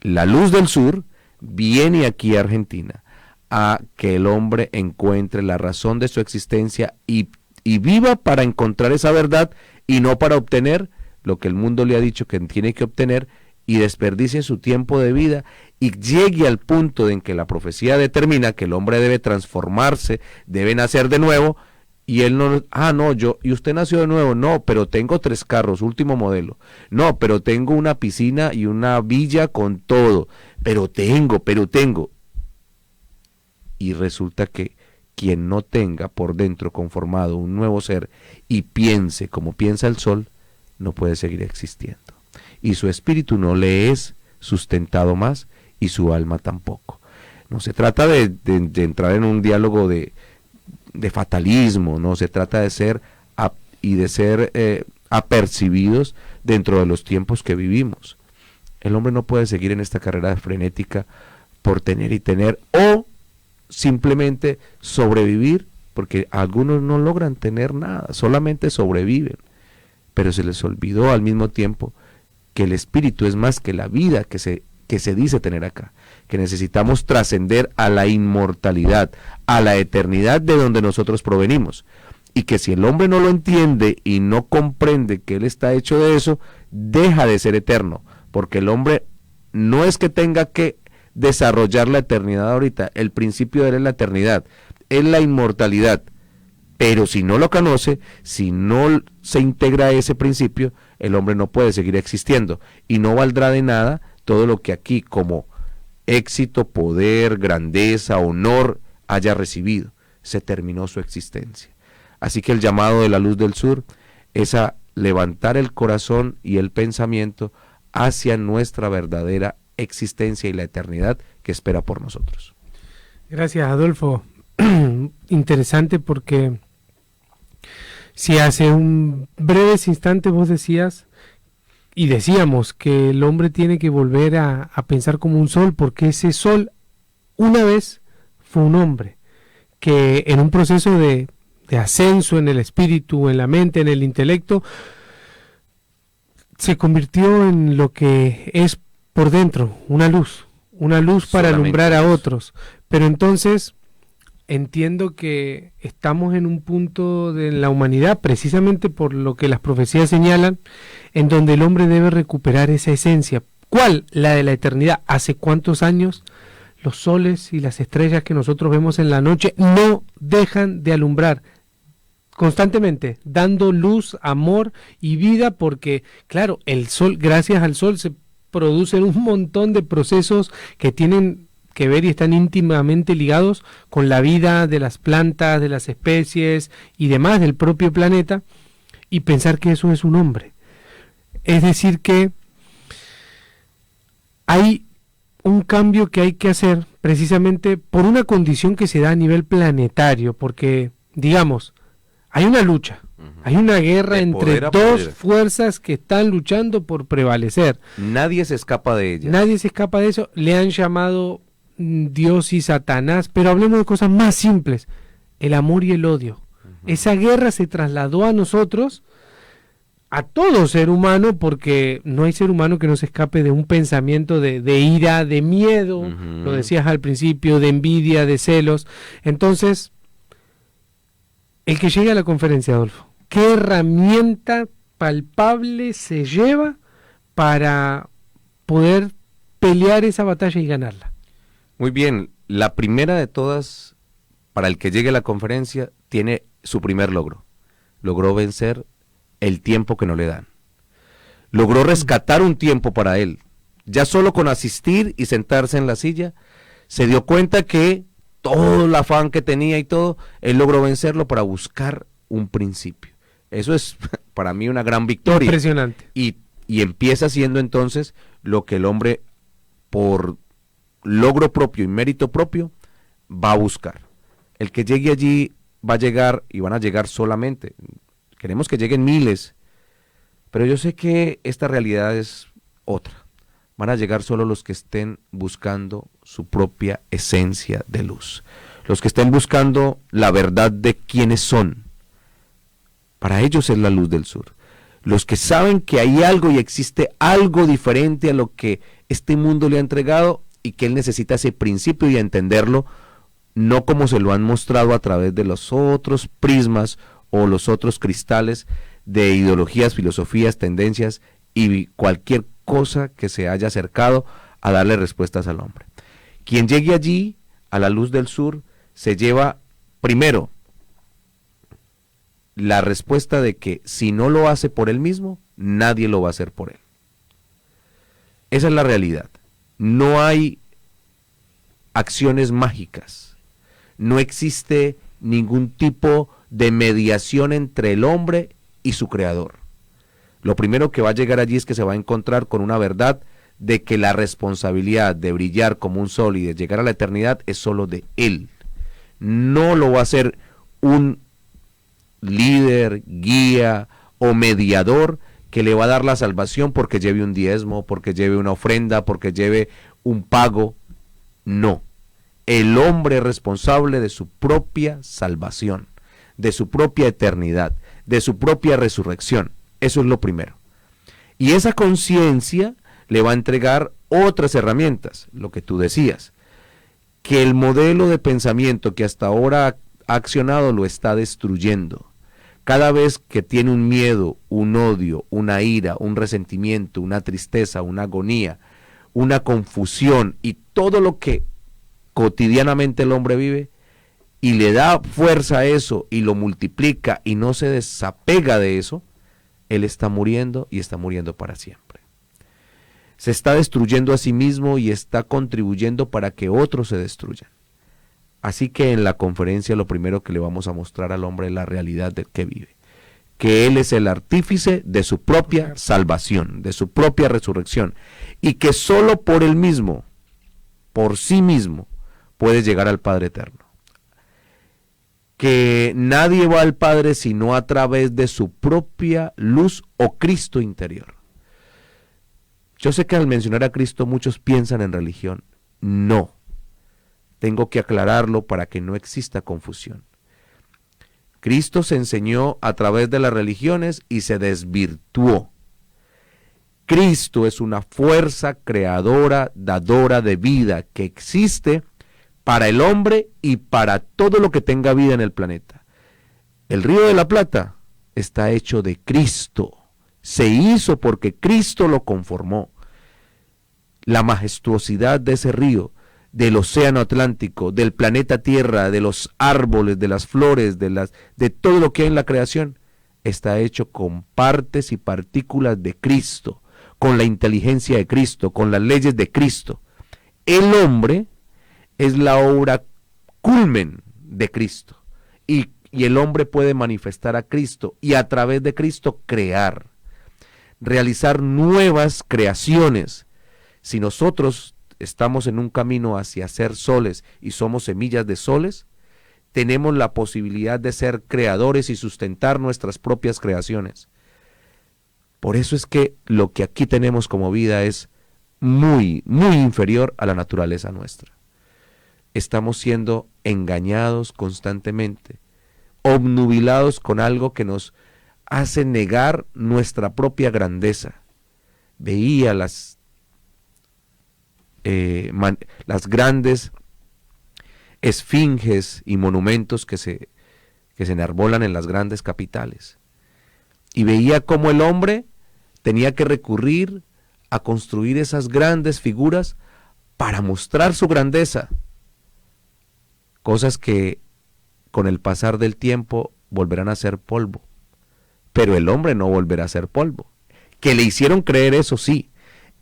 la luz del sur viene aquí a Argentina, a que el hombre encuentre la razón de su existencia y viva para encontrar esa verdad y no para obtener lo que el mundo le ha dicho que tiene que obtener, y desperdicie su tiempo de vida y llegue al punto en que la profecía determina que el hombre debe transformarse, debe nacer de nuevo, y él no, y usted nació de nuevo, no, pero tengo 3 carros, último modelo, no, pero tengo una piscina y una villa con todo, pero tengo, y resulta que quien no tenga por dentro conformado un nuevo ser y piense como piensa el sol, no puede seguir existiendo. Y su espíritu no le es sustentado más y su alma tampoco. No se trata de entrar en un diálogo de fatalismo, no se trata de ser apercibidos dentro de los tiempos que vivimos. El hombre no puede seguir en esta carrera frenética por tener y tener, o simplemente sobrevivir, porque algunos no logran tener nada, solamente sobreviven, pero se les olvidó al mismo tiempo que el espíritu es más que la vida que se dice tener acá, que necesitamos trascender a la inmortalidad, a la eternidad de donde nosotros provenimos, y que si el hombre no lo entiende y no comprende que él está hecho de eso, deja de ser eterno, porque el hombre no es que tenga que desarrollar la eternidad ahorita, el principio de él es la eternidad, es la inmortalidad, Pero si no lo conoce, si no se integra a ese principio, el hombre no puede seguir existiendo y no valdrá de nada todo lo que aquí como éxito, poder, grandeza, honor haya recibido. Se terminó su existencia. Así que el llamado de la luz del sur es a levantar el corazón y el pensamiento hacia nuestra verdadera existencia y la eternidad que espera por nosotros. Gracias, Adolfo. Interesante porque si hace un breves instantes vos decías y decíamos que el hombre tiene que volver a pensar como un sol, porque ese sol una vez fue un hombre que en un proceso de ascenso en el espíritu, en la mente, en el intelecto, se convirtió en lo que es por dentro, una luz para alumbrar a otros. Pero entonces entiendo que estamos en un punto de la humanidad, precisamente por lo que las profecías señalan, en donde el hombre debe recuperar esa esencia. ¿Cuál? La de la eternidad. ¿Hace cuántos años los soles y las estrellas que nosotros vemos en la noche no dejan de alumbrar constantemente, dando luz, amor y vida? Porque, claro, el sol, gracias al sol se producen un montón de procesos que tienen que ver y están íntimamente ligados con la vida de las plantas, de las especies y demás del propio planeta, y pensar que eso es un hombre. Es decir que hay un cambio que hay que hacer precisamente por una condición que se da a nivel planetario, porque, digamos, hay una lucha, hay una guerra De entre poder a dos poder. fuerzas que están luchando por prevalecer. Nadie se escapa de ella. Nadie se escapa de eso. Le han llamado Dios y Satanás, pero hablemos de cosas más simples: el amor y el odio. Esa guerra se trasladó a nosotros, a todo ser humano, porque no hay ser humano que no se escape de un pensamiento de ira, de miedo, lo decías al principio, de envidia, de celos. Entonces, el que llegue a la conferencia, Adolfo, ¿qué herramienta palpable se lleva para poder pelear esa batalla y ganarla? Muy bien, la primera de todas, para el que llegue a la conferencia, tiene su primer logro. Logró vencer el tiempo que no le dan. Logró rescatar un tiempo para él. Ya solo con asistir y sentarse en la silla, se dio cuenta que todo el afán que tenía y todo, él logró vencerlo para buscar un principio. Eso es para mí una gran victoria. Impresionante. Y empieza siendo entonces lo que el hombre, por logro propio y mérito propio, va a buscar. El que llegue allí va a llegar, y van a llegar solamente, queremos que lleguen miles, pero yo sé que esta realidad es otra. Van a llegar solo los que estén buscando su propia esencia de luz, los que estén buscando la verdad de quiénes son. Para ellos es la luz del sur. Los que saben que hay algo y existe algo diferente a lo que este mundo le ha entregado, y que él necesita ese principio y entenderlo, no como se lo han mostrado a través de los otros prismas o los otros cristales de ideologías, filosofías, tendencias y cualquier cosa que se haya acercado a darle respuestas al hombre. Quien llegue allí, a la luz del sur, se lleva primero la respuesta de que si no lo hace por él mismo, nadie lo va a hacer por él. Esa es la realidad. No hay acciones mágicas, no existe ningún tipo de mediación entre el hombre y su creador. Lo primero que va a llegar allí es que se va a encontrar con una verdad de que la responsabilidad de brillar como un sol y de llegar a la eternidad es solo de él. No lo va a hacer un líder, guía o mediador que le va a dar la salvación porque lleve un diezmo, porque lleve una ofrenda, porque lleve un pago. No, el hombre es responsable de su propia salvación, de su propia eternidad, de su propia resurrección. Eso es lo primero. Y esa conciencia le va a entregar otras herramientas, lo que tú decías, que el modelo de pensamiento que hasta ahora ha accionado lo está destruyendo. Cada vez que tiene un miedo, un odio, una ira, un resentimiento, una tristeza, una agonía, una confusión y todo lo que cotidianamente el hombre vive, y le da fuerza a eso y lo multiplica y no se desapega de eso, él está muriendo y está muriendo para siempre. Se está destruyendo a sí mismo y está contribuyendo para que otros se destruyan. Así que en la conferencia lo primero que le vamos a mostrar al hombre es la realidad de que vive, que él es el artífice de su propia salvación, de su propia resurrección, y que solo por él mismo, por sí mismo, puede llegar al Padre eterno. Que nadie va al Padre sino a través de su propia luz o Cristo interior. Yo sé que al mencionar a Cristo muchos piensan en religión. No. Tengo que aclararlo para que no exista confusión. Cristo se enseñó a través de las religiones y se desvirtuó. Cristo es una fuerza creadora, dadora de vida que existe para el hombre y para todo lo que tenga vida en el planeta. El Río de la Plata está hecho de Cristo. Se hizo porque Cristo lo conformó. La majestuosidad de ese río, del océano Atlántico, del planeta Tierra, de los árboles, de las flores, de todo lo que hay en la creación, está hecho con partes y partículas de Cristo, con la inteligencia de Cristo, con las leyes de Cristo. El hombre es la obra culmen de Cristo, y el hombre puede manifestar a Cristo y a través de Cristo crear, realizar nuevas creaciones. Si nosotros estamos en un camino hacia ser soles y somos semillas de soles, tenemos la posibilidad de ser creadores y sustentar nuestras propias creaciones. Por eso es que lo que aquí tenemos como vida es muy, muy inferior a la naturaleza nuestra. Estamos siendo engañados constantemente, obnubilados con algo que nos hace negar nuestra propia grandeza. Veía las grandes esfinges y monumentos que se enarbolan en las grandes capitales, y veía cómo el hombre tenía que recurrir a construir esas grandes figuras para mostrar su grandeza, cosas que con el pasar del tiempo volverán a ser polvo, pero el hombre no volverá a ser polvo. Que le hicieron creer eso, sí.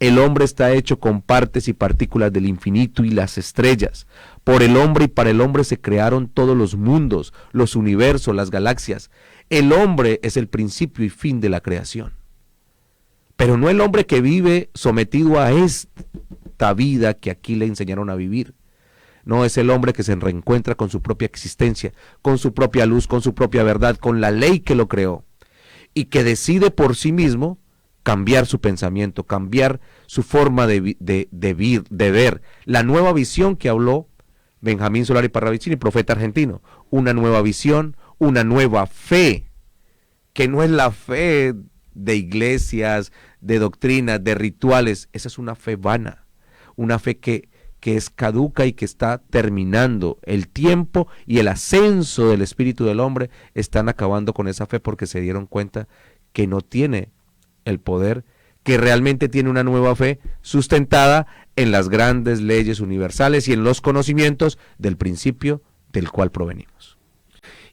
El hombre está hecho con partes y partículas del infinito y las estrellas. Por el hombre y para el hombre se crearon todos los mundos, los universos, las galaxias. El hombre es el principio y fin de la creación. Pero no el hombre que vive sometido a esta vida que aquí le enseñaron a vivir. No, es el hombre que se reencuentra con su propia existencia, con su propia luz, con su propia verdad, con la ley que lo creó, y que decide por sí mismo cambiar su pensamiento, cambiar su forma de ver, la nueva visión que habló Benjamín Solari Parravicini, profeta argentino, una nueva visión, una nueva fe, que no es la fe de iglesias, de doctrinas, de rituales. Esa es una fe vana, una fe que es caduca y que está terminando. El tiempo y el ascenso del espíritu del hombre están acabando con esa fe porque se dieron cuenta que no tiene el poder, que realmente tiene una nueva fe sustentada en las grandes leyes universales y en los conocimientos del principio del cual provenimos.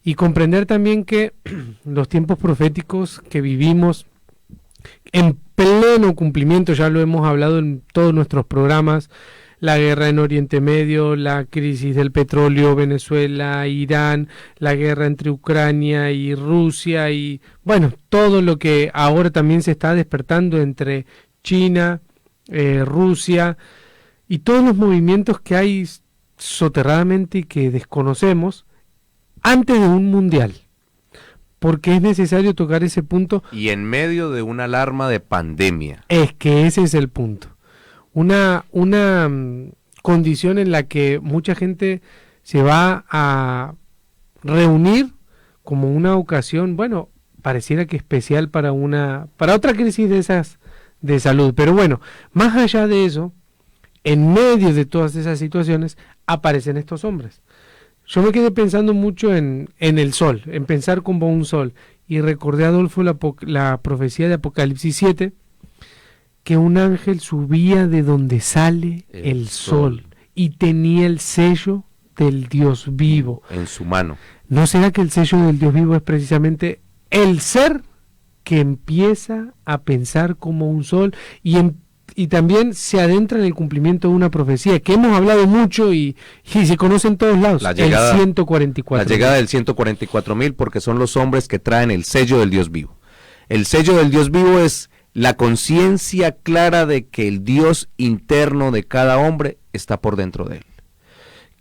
Y comprender también que los tiempos proféticos que vivimos en pleno cumplimiento, ya lo hemos hablado en todos nuestros programas, la guerra en Oriente Medio, la crisis del petróleo, Venezuela, Irán, la guerra entre Ucrania y Rusia, y bueno, todo lo que ahora también se está despertando entre China, Rusia, y todos los movimientos que hay soterradamente y que desconocemos antes de un mundial, porque es necesario tocar ese punto. Y en medio de una alarma de pandemia. Es que ese es el punto. Una condición en la que mucha gente se va a reunir como una ocasión, bueno, pareciera que especial para otra crisis de esas de salud. Pero bueno, más allá de eso, en medio de todas esas situaciones, aparecen estos hombres. Yo me quedé pensando mucho en el sol, en pensar como un sol, y recordé, Adolfo, la profecía de Apocalipsis 7, que un ángel subía de donde sale el sol y tenía el sello del Dios vivo. En su mano. ¿No será que el sello del Dios vivo es precisamente el ser que empieza a pensar como un sol y también se adentra en el cumplimiento de una profecía que hemos hablado mucho y se conoce en todos lados? El 144. La llegada del 144.000, porque son los hombres que traen el sello del Dios vivo. El sello del Dios vivo es la conciencia clara de que el Dios interno de cada hombre está por dentro de él.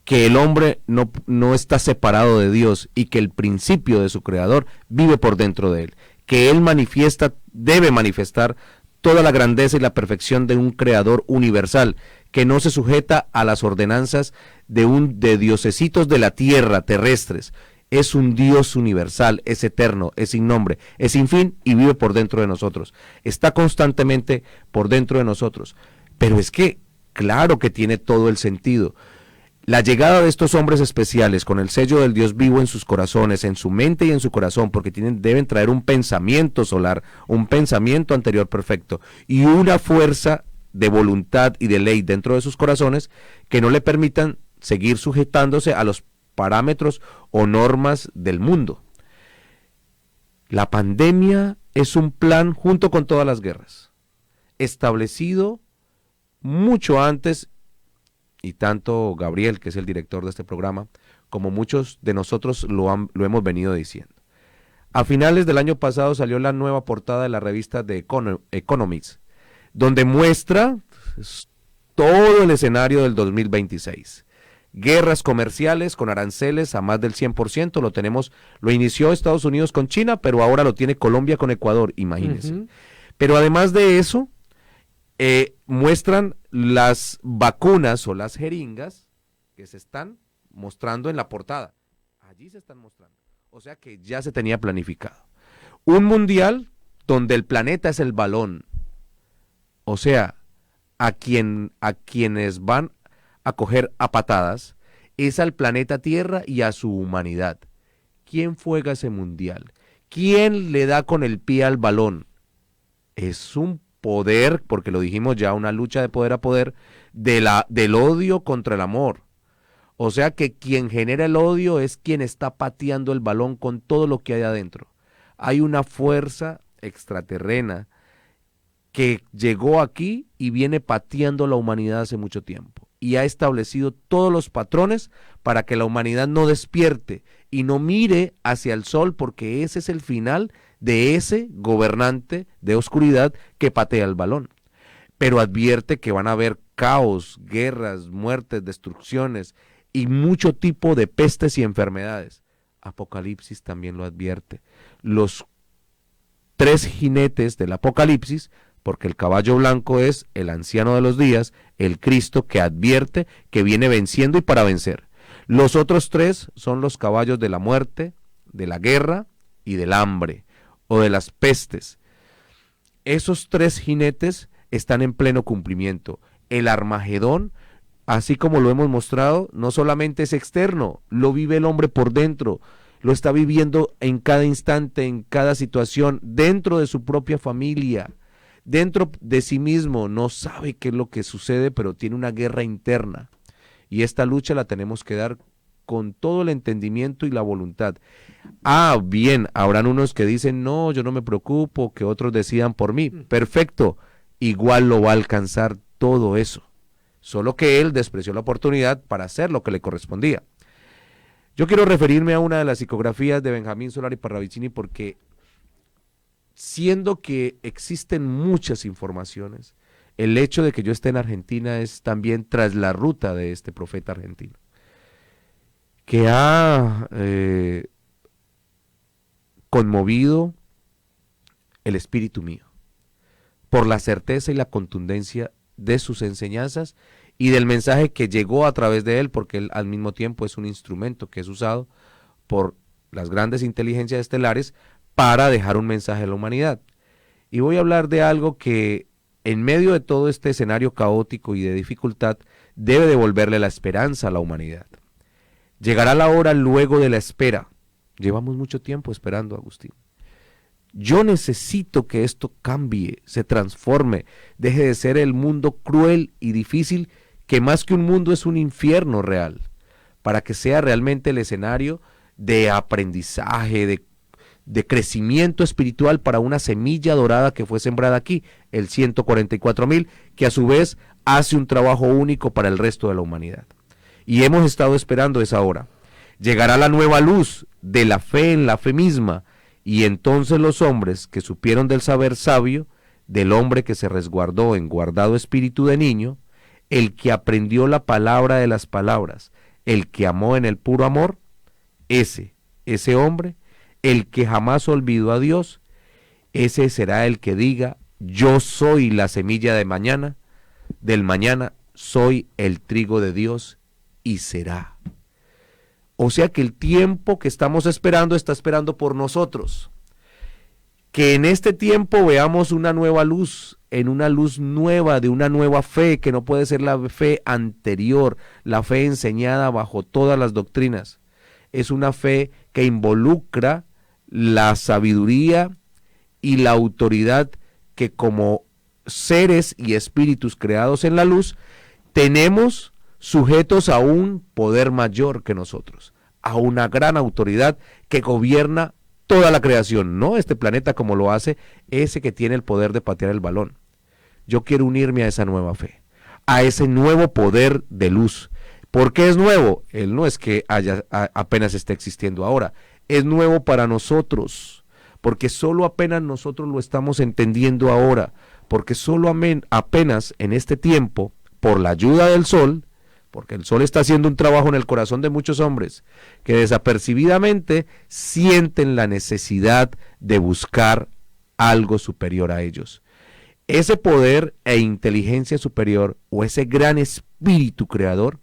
Que el hombre no está separado de Dios y que el principio de su creador vive por dentro de él. Que él debe manifestar toda la grandeza y la perfección de un creador universal, que no se sujeta a las ordenanzas de diosesitos de la tierra, terrestres. Es un Dios universal, es eterno, es sin nombre, es sin fin y vive por dentro de nosotros. Está constantemente por dentro de nosotros. Pero es que, claro que tiene todo el sentido. La llegada de estos hombres especiales con el sello del Dios vivo en sus corazones, en su mente y en su corazón, porque deben traer un pensamiento solar, un pensamiento anterior perfecto y una fuerza de voluntad y de ley dentro de sus corazones que no le permitan seguir sujetándose a los parámetros o normas del mundo. La pandemia es un plan junto con todas las guerras, establecido mucho antes, y tanto Gabriel, que es el director de este programa, como muchos de nosotros lo hemos venido diciendo. A finales del año pasado salió la nueva portada de la revista de Economics, donde muestra todo el escenario del 2026. Guerras comerciales con aranceles a más del 100%, lo inició Estados Unidos con China, pero ahora lo tiene Colombia con Ecuador, imagínense. Pero además de eso, muestran las vacunas o las jeringas que se están mostrando en la portada. Allí se están mostrando. O sea que ya se tenía planificado. Un mundial donde el planeta es el balón. O sea, a quienes van a coger a patadas es al planeta Tierra y a su humanidad. ¿Quién juega ese mundial? ¿Quién le da con el pie al balón? Es un poder, porque lo dijimos ya, una lucha de poder a poder, del odio contra el amor. O sea que quien genera el odio es quien está pateando el balón con todo lo que hay adentro. Hay una fuerza extraterrena que llegó aquí y viene pateando la humanidad hace mucho tiempo y ha establecido todos los patrones para que la humanidad no despierte y no mire hacia el sol, porque ese es el final de ese gobernante de oscuridad que patea el balón. Pero advierte que van a haber caos, guerras, muertes, destrucciones y mucho tipo de pestes y enfermedades. Apocalipsis también lo advierte. Los 3 jinetes del Apocalipsis, porque el caballo blanco es el anciano de los días, el Cristo que advierte que viene venciendo y para vencer. Los otros 3 son los caballos de la muerte, de la guerra y del hambre, o de las pestes. Esos 3 jinetes están en pleno cumplimiento. El Armagedón, así como lo hemos mostrado, no solamente es externo, lo vive el hombre por dentro, lo está viviendo en cada instante, en cada situación, dentro de su propia familia, dentro de sí mismo. No sabe qué es lo que sucede, pero tiene una guerra interna. Y esta lucha la tenemos que dar con todo el entendimiento y la voluntad. Bien, habrán unos que dicen, no, yo no me preocupo, que otros decidan por mí. Perfecto, igual lo va a alcanzar todo eso. Solo que él despreció la oportunidad para hacer lo que le correspondía. Yo quiero referirme a una de las psicografías de Benjamín Solari Parravicini, porque siendo que existen muchas informaciones, el hecho de que yo esté en Argentina es también tras la ruta de este profeta argentino, que ha conmovido el espíritu mío por la certeza y la contundencia de sus enseñanzas y del mensaje que llegó a través de él, porque él al mismo tiempo es un instrumento que es usado por las grandes inteligencias estelares para dejar un mensaje a la humanidad. Y voy a hablar de algo que en medio de todo este escenario caótico y de dificultad debe devolverle la esperanza a la humanidad. Llegará la hora luego de la espera. Llevamos mucho tiempo esperando, Agustín. Yo necesito que esto cambie, se transforme, deje de ser el mundo cruel y difícil, que más que un mundo es un infierno real, para que sea realmente el escenario de aprendizaje, de crecimiento espiritual para una semilla dorada que fue sembrada aquí, el 144.000, que a su vez hace un trabajo único para el resto de la humanidad. Y hemos estado esperando esa hora. Llegará la nueva luz de la fe en la fe misma, y entonces los hombres que supieron del saber sabio, del hombre que se resguardó en guardado espíritu de niño, el que aprendió la palabra de las palabras, el que amó en el puro amor, ese hombre, el que jamás olvidó a Dios, ese será el que diga: yo soy la semilla de mañana, del mañana soy el trigo de Dios y será. O sea que el tiempo que estamos esperando está esperando por nosotros. Que en este tiempo veamos una nueva luz, en una luz nueva, de una nueva fe, que no puede ser la fe anterior, la fe enseñada bajo todas las doctrinas. Es una fe que involucra la sabiduría y la autoridad que como seres y espíritus creados en la luz tenemos, sujetos a un poder mayor que nosotros, a una gran autoridad que gobierna toda la creación, no este planeta como lo hace ese que tiene el poder de patear el balón. Yo quiero unirme a esa nueva fe, a ese nuevo poder de luz. ¿Por qué es nuevo? Él no es que apenas esté existiendo ahora, es nuevo para nosotros, porque solo apenas nosotros lo estamos entendiendo ahora, porque solo apenas en este tiempo, por la ayuda del sol, porque el sol está haciendo un trabajo en el corazón de muchos hombres que desapercibidamente sienten la necesidad de buscar algo superior a ellos. Ese poder e inteligencia superior, o ese gran espíritu creador,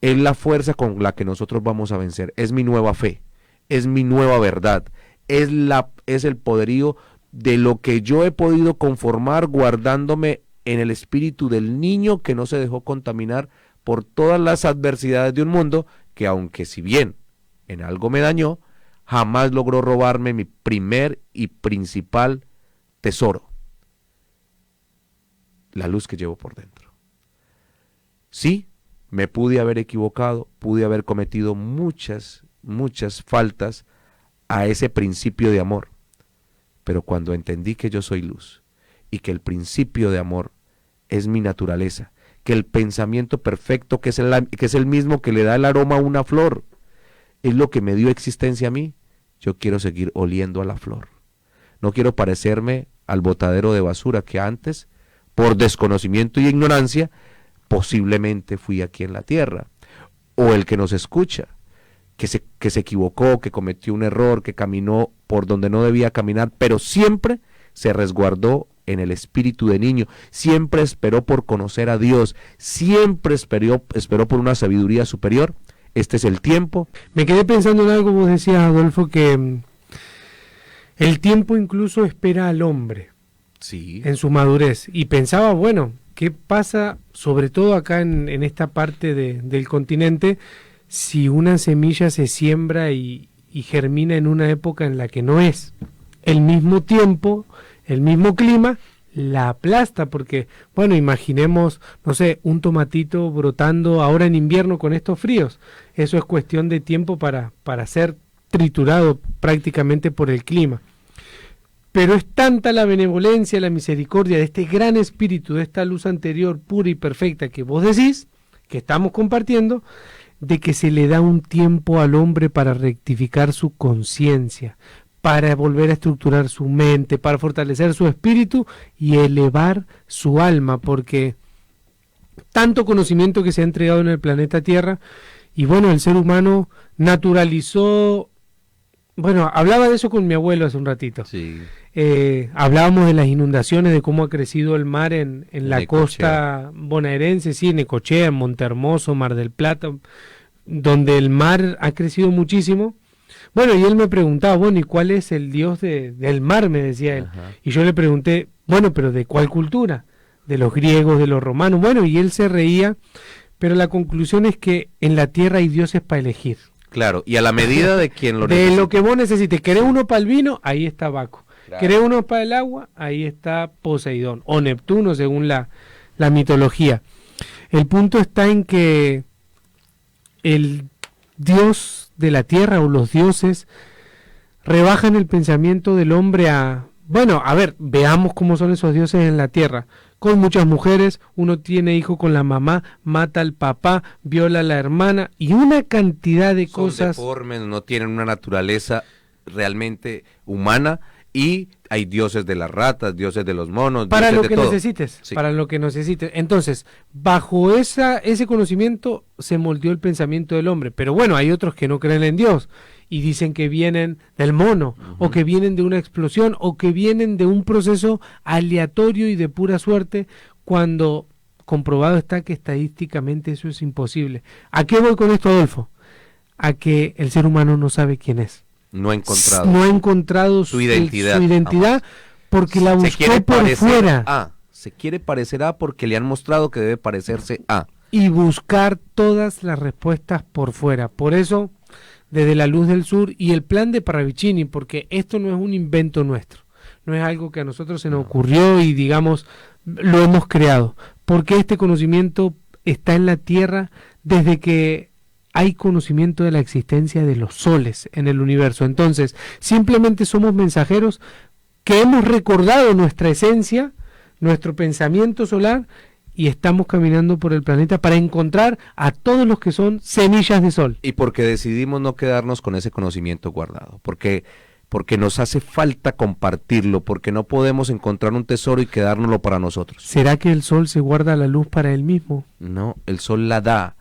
es la fuerza con la que nosotros vamos a vencer. Es mi nueva fe, es mi nueva verdad, es el poderío de lo que yo he podido conformar guardándome en el espíritu del niño que no se dejó contaminar por todas las adversidades de un mundo que, aunque si bien en algo me dañó, jamás logró robarme mi primer y principal tesoro, la luz que llevo por dentro. Sí, me pude haber equivocado, pude haber cometido muchas faltas a ese principio de amor, pero cuando entendí que yo soy luz y que el principio de amor es mi naturaleza, que el pensamiento perfecto, que es el mismo que le da el aroma a una flor, es lo que me dio existencia a mí, yo quiero seguir oliendo a la flor. No quiero parecerme al botadero de basura que antes, por desconocimiento y ignorancia, posiblemente fui aquí en la tierra. O el que nos escucha, que se equivocó, que cometió un error, que caminó por donde no debía caminar, pero siempre se resguardó en el espíritu de niño, siempre esperó por conocer a Dios, siempre esperó por una sabiduría superior. Este es el tiempo. Me quedé pensando en algo, vos decías, Adolfo, que el tiempo incluso espera al hombre, sí, en su madurez, y pensaba, bueno, ¿qué pasa sobre todo acá en esta parte del continente si una semilla se siembra y germina en una época en la que no es? El mismo tiempo, el mismo clima la aplasta, porque, bueno, imaginemos, no sé, un tomatito brotando ahora en invierno con estos fríos. Eso es cuestión de tiempo para ser triturado prácticamente por el clima. Pero es tanta la benevolencia, la misericordia de este gran espíritu, de esta luz anterior pura y perfecta que vos decís, que estamos compartiendo, de que se le da un tiempo al hombre para rectificar su conciencia, para volver a estructurar su mente, para fortalecer su espíritu y elevar su alma, porque tanto conocimiento que se ha entregado en el planeta Tierra, y bueno, el ser humano naturalizó, bueno, hablaba de eso con mi abuelo hace un ratito, sí. Hablábamos de las inundaciones, de cómo ha crecido el mar en la costa bonaerense, sí, en Necochea, en Montehermoso, Mar del Plata, donde el mar ha crecido muchísimo. Bueno, y él me preguntaba, bueno, ¿y cuál es el dios del mar? Me decía él. Ajá. Y yo le pregunté, bueno, ¿pero de cuál cultura? ¿De los griegos, de los romanos? Bueno, y él se reía, pero la conclusión es que en la tierra hay dioses para elegir. Claro, y a la medida de quien lo necesite. De lo que vos necesites. ¿Querés uno para el vino? Ahí está Baco. Claro. ¿Querés uno para el agua? Ahí está Poseidón, o Neptuno, según la mitología. El punto está en que el Dios de la tierra o los dioses rebajan el pensamiento del hombre a, bueno, a ver, veamos cómo son esos dioses en la tierra. Con muchas mujeres, uno tiene hijo con la mamá, mata al papá, viola a la hermana y una cantidad de Son cosas. deformes, no tienen una naturaleza realmente humana y hay dioses de las ratas, dioses de los monos, Para dioses lo de que todo. necesites, Sí. para lo que necesites. Entonces, bajo ese conocimiento se moldeó el pensamiento del hombre. Pero bueno, hay otros que no creen en Dios y dicen que vienen del mono, o que vienen de una explosión, o que vienen de un proceso aleatorio y de pura suerte, cuando comprobado está que estadísticamente eso es imposible. ¿A qué voy con esto, Adolfo? A que el ser humano no sabe quién es. No ha encontrado. No ha encontrado su identidad, su identidad porque la Se buscó quiere por parecer fuera. a, se quiere parecer a porque le han mostrado que debe parecerse a. Y buscar todas las respuestas por fuera. Por eso, desde la Luz del Sur y el plan de Parravicini, porque esto no es un invento nuestro, no es algo que a nosotros se nos ocurrió y digamos lo hemos creado, porque este conocimiento está en la Tierra desde que hay conocimiento de la existencia de los soles en el universo. Entonces, simplemente somos mensajeros que hemos recordado nuestra esencia, nuestro pensamiento solar, y estamos caminando por el planeta para encontrar a todos los que son semillas de sol. Y porque decidimos no quedarnos con ese conocimiento guardado, porque nos hace falta compartirlo, porque no podemos encontrar un tesoro y quedárnoslo para nosotros. ¿Será que el sol se guarda la luz para él mismo? No, el sol la da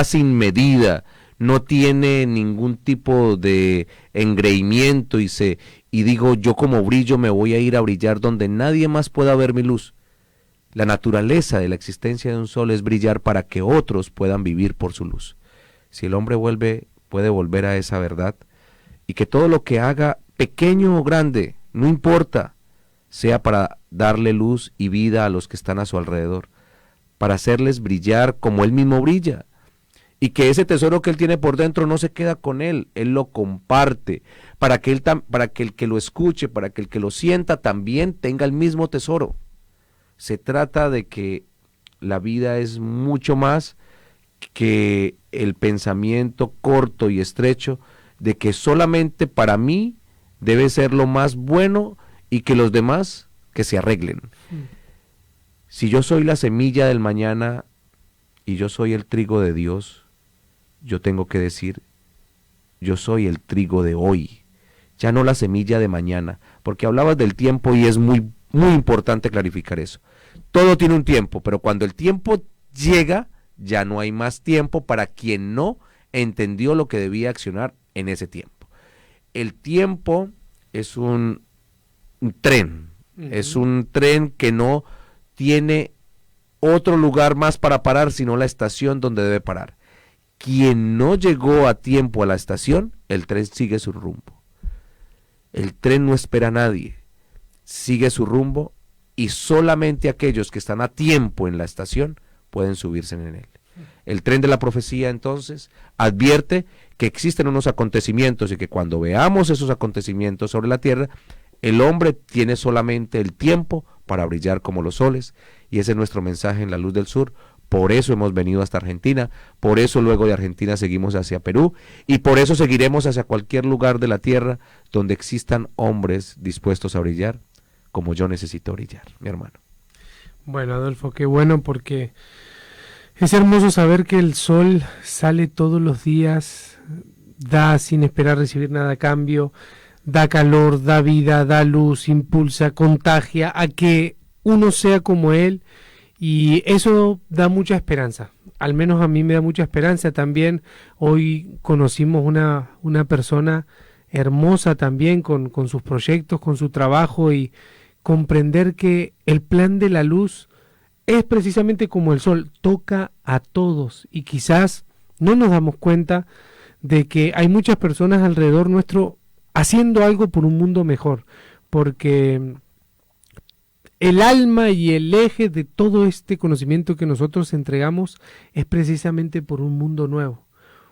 sin medida, no tiene ningún tipo de engreimiento y digo, yo como brillo me voy a ir a brillar donde nadie más pueda ver mi luz. La naturaleza de la existencia de un sol es brillar para que otros puedan vivir por su luz. Si el hombre puede volver a esa verdad, y que todo lo que haga, pequeño o grande, no importa, sea para darle luz y vida a los que están a su alrededor, para hacerles brillar como él mismo brilla, y que ese tesoro que él tiene por dentro no se queda con él lo comparte, para que el que lo escuche, para que el que lo sienta también tenga el mismo tesoro. Se trata de que la vida es mucho más que el pensamiento corto y estrecho de que solamente para mí debe ser lo más bueno y que los demás que se arreglen. Si yo soy la semilla del mañana y yo soy el trigo de Dios, yo tengo que decir, yo soy el trigo de hoy, ya no la semilla de mañana, porque hablabas del tiempo y es muy importante clarificar eso. Todo tiene un tiempo, pero cuando el tiempo llega, ya no hay más tiempo para quien no entendió lo que debía accionar en ese tiempo. El tiempo es un tren, es un tren que no tiene otro lugar más para parar, sino la estación donde debe parar. Quien no llegó a tiempo a la estación, el tren sigue su rumbo. El tren no espera a nadie, sigue su rumbo y solamente aquellos que están a tiempo en la estación pueden subirse en él. El tren de la profecía entonces advierte que existen unos acontecimientos y que cuando veamos esos acontecimientos sobre la tierra, el hombre tiene solamente el tiempo para brillar como los soles, y ese es nuestro mensaje en la Luz del Sur. Por eso hemos venido hasta Argentina, por eso luego de Argentina seguimos hacia Perú, y por eso seguiremos hacia cualquier lugar de la tierra donde existan hombres dispuestos a brillar, como yo necesito brillar, mi hermano. Bueno, Adolfo, qué bueno, porque es hermoso saber que el sol sale todos los días, da sin esperar recibir nada a cambio, da calor, da vida, da luz, impulsa, contagia a que uno sea como él, y eso da mucha esperanza. Al menos a mí me da mucha esperanza. También hoy conocimos una persona hermosa también con sus proyectos, con su trabajo, y comprender que el plan de la luz es precisamente como el sol, toca a todos, y quizás no nos damos cuenta de que hay muchas personas alrededor nuestro haciendo algo por un mundo mejor, porque el alma y el eje de todo este conocimiento que nosotros entregamos es precisamente por un mundo nuevo,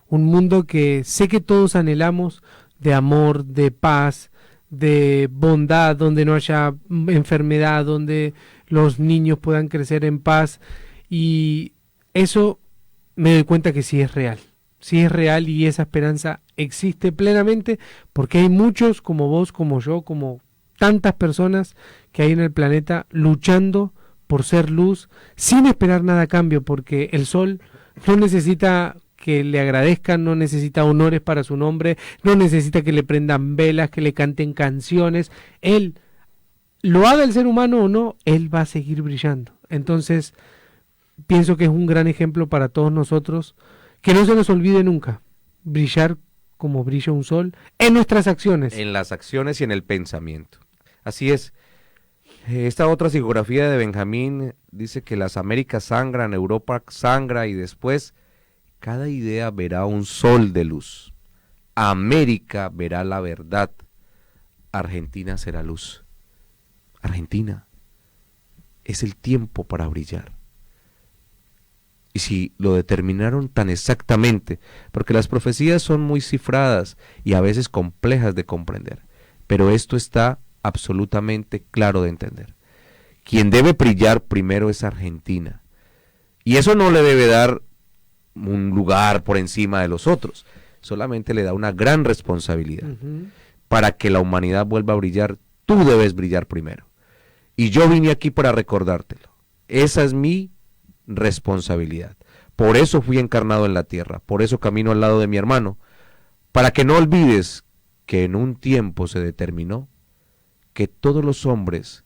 un mundo que sé que todos anhelamos, de amor, de paz, de bondad, donde no haya enfermedad, donde los niños puedan crecer en paz, y eso me doy cuenta que sí es real. sí es real y esa esperanza existe plenamente, porque hay muchos como vos, como yo, como tantas personas que hay en el planeta luchando por ser luz sin esperar nada a cambio, porque el sol no necesita que le agradezcan, no necesita honores para su nombre, no necesita que le prendan velas, que le canten canciones. Él, lo haga el ser humano o no, él va a seguir brillando. Entonces, pienso que es un gran ejemplo para todos nosotros, que no se nos olvide nunca brillar como brilla un sol en nuestras acciones. En las acciones y en el pensamiento. Así es. Esta otra psicografía de Benjamín dice que las Américas sangran, Europa sangra y después cada idea verá un sol de luz. América verá la verdad. Argentina será luz. Argentina, es el tiempo para brillar. Y si lo determinaron tan exactamente, porque las profecías son muy cifradas y a veces complejas de comprender, pero esto está absolutamente claro de entender. Quien debe brillar primero es Argentina. Y eso no le debe dar un lugar por encima de los otros, solamente le da una gran responsabilidad. Para que la humanidad vuelva a brillar, tú debes brillar primero. Y yo vine aquí para recordártelo. Esa es mi responsabilidad. Por eso fui encarnado en la tierra, por eso camino al lado de mi hermano, para que no olvides que en un tiempo se determinó que todos los hombres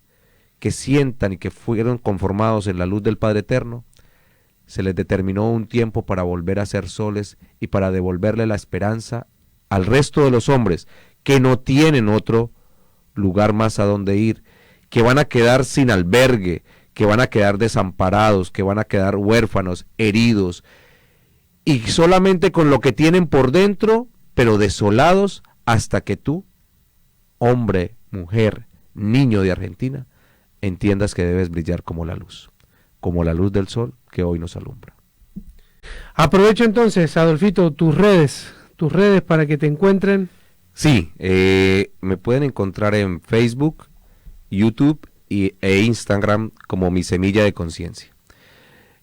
que sientan y que fueron conformados en la luz del Padre Eterno, se les determinó un tiempo para volver a ser soles y para devolverle la esperanza al resto de los hombres que no tienen otro lugar más a donde ir, que van a quedar sin albergue, que van a quedar desamparados, que van a quedar huérfanos, heridos, y solamente con lo que tienen por dentro, pero desolados, hasta que tú, hombre, mujer, niño de Argentina, entiendas que debes brillar como la luz del sol que hoy nos alumbra. Aprovecho entonces, Adolfito, tus redes para que te encuentren. Sí, me pueden encontrar en Facebook, YouTube e Instagram como Mi Semilla de Conciencia.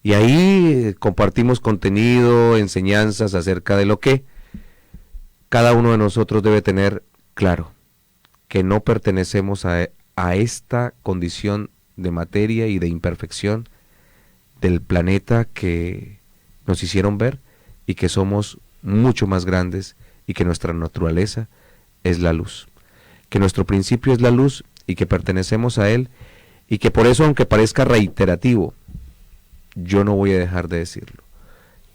Y ahí compartimos contenido, enseñanzas acerca de lo que cada uno de nosotros debe tener claro, que no pertenecemos a esta condición de materia y de imperfección del planeta que nos hicieron ver, y que somos mucho más grandes y que nuestra naturaleza es la luz, que nuestro principio es la luz y que pertenecemos a él, y que por eso, aunque parezca reiterativo, yo no voy a dejar de decirlo.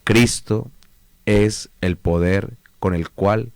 Cristo es el poder con el cual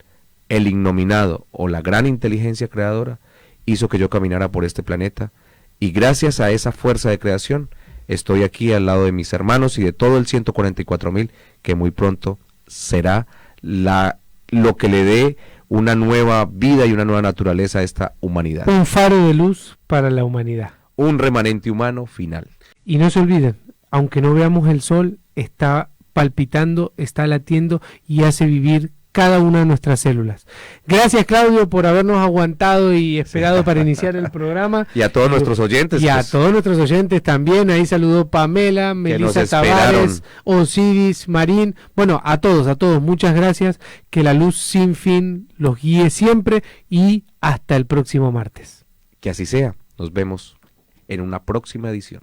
el innominado o la gran inteligencia creadora hizo que yo caminara por este planeta, y gracias a esa fuerza de creación estoy aquí al lado de mis hermanos y de todo el 144,000 que muy pronto será lo que le dé una nueva vida y una nueva naturaleza a esta humanidad. Un faro de luz para la humanidad. Un remanente humano final. Y no se olviden, aunque no veamos el sol, está palpitando, está latiendo y hace vivir cada una de nuestras células. Gracias, Claudio, por habernos aguantado y esperado para iniciar el programa. Y a todos nuestros oyentes. Y a todos nuestros oyentes también. Ahí saludó Pamela, Melissa Tavares, Osiris, Marín. Bueno, a todos, muchas gracias. Que la luz sin fin los guíe siempre y hasta el próximo martes. Que así sea. Nos vemos en una próxima edición.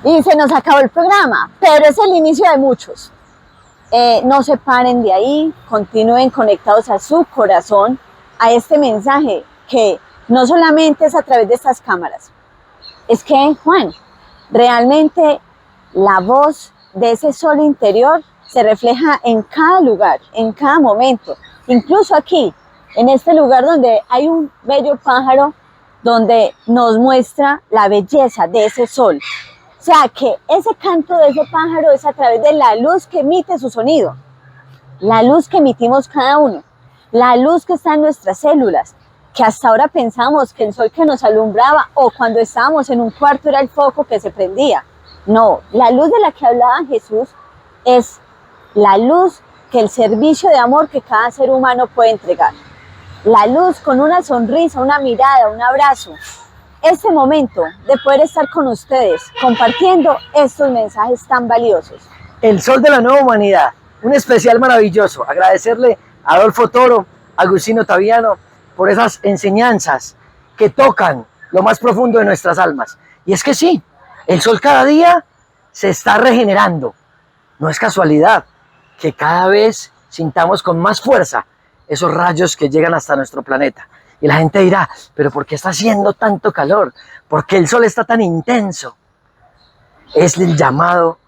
Y se nos acabó el programa, pero es el inicio de muchos. No se paren de ahí, continúen conectados a su corazón, a este mensaje que no solamente es a través de estas cámaras. Es que, Juan, realmente la voz de ese sol interior se refleja en cada lugar, en cada momento. Incluso aquí, en este lugar donde hay un bello pájaro, donde nos muestra la belleza de ese sol. O sea, que ese canto de ese pájaro es a través de la luz que emite su sonido, la luz que emitimos cada uno. la luz que está en nuestras células, que hasta ahora pensamos que el sol que nos alumbraba o cuando estábamos en un cuarto era el foco que se prendía. No, la luz de la que hablaba Jesús es la luz que el servicio de amor que cada ser humano puede entregar. La luz con una sonrisa, una mirada, un abrazo. Este momento de poder estar con ustedes compartiendo estos mensajes tan valiosos. El sol de la nueva humanidad, un especial maravilloso. Agradecerle a Adolfo Toro, a Agustín Otaviano, por esas enseñanzas que tocan lo más profundo de nuestras almas. Y es que sí, el sol cada día se está regenerando. No es casualidad que cada vez sintamos con más fuerza esos rayos que llegan hasta nuestro planeta. Y la gente dirá, pero ¿por qué está haciendo tanto calor? ¿Por qué el sol está tan intenso? Es el llamado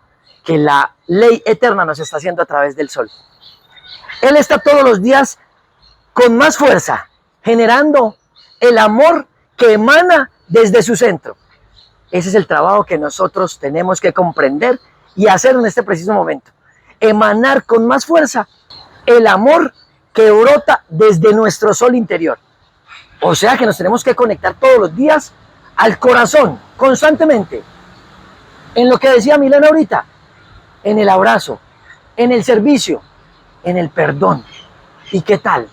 que la ley eterna nos está haciendo a través del sol. Él está todos los días con más fuerza, generando el amor que emana desde su centro. Ese es el trabajo que nosotros tenemos que comprender y hacer en este preciso momento. Emanar con más fuerza el amor que brota desde nuestro sol interior. O sea que nos tenemos que conectar todos los días al corazón, constantemente. En lo que decía Milena ahorita, en el abrazo, en el servicio, en el perdón. ¿Y qué tal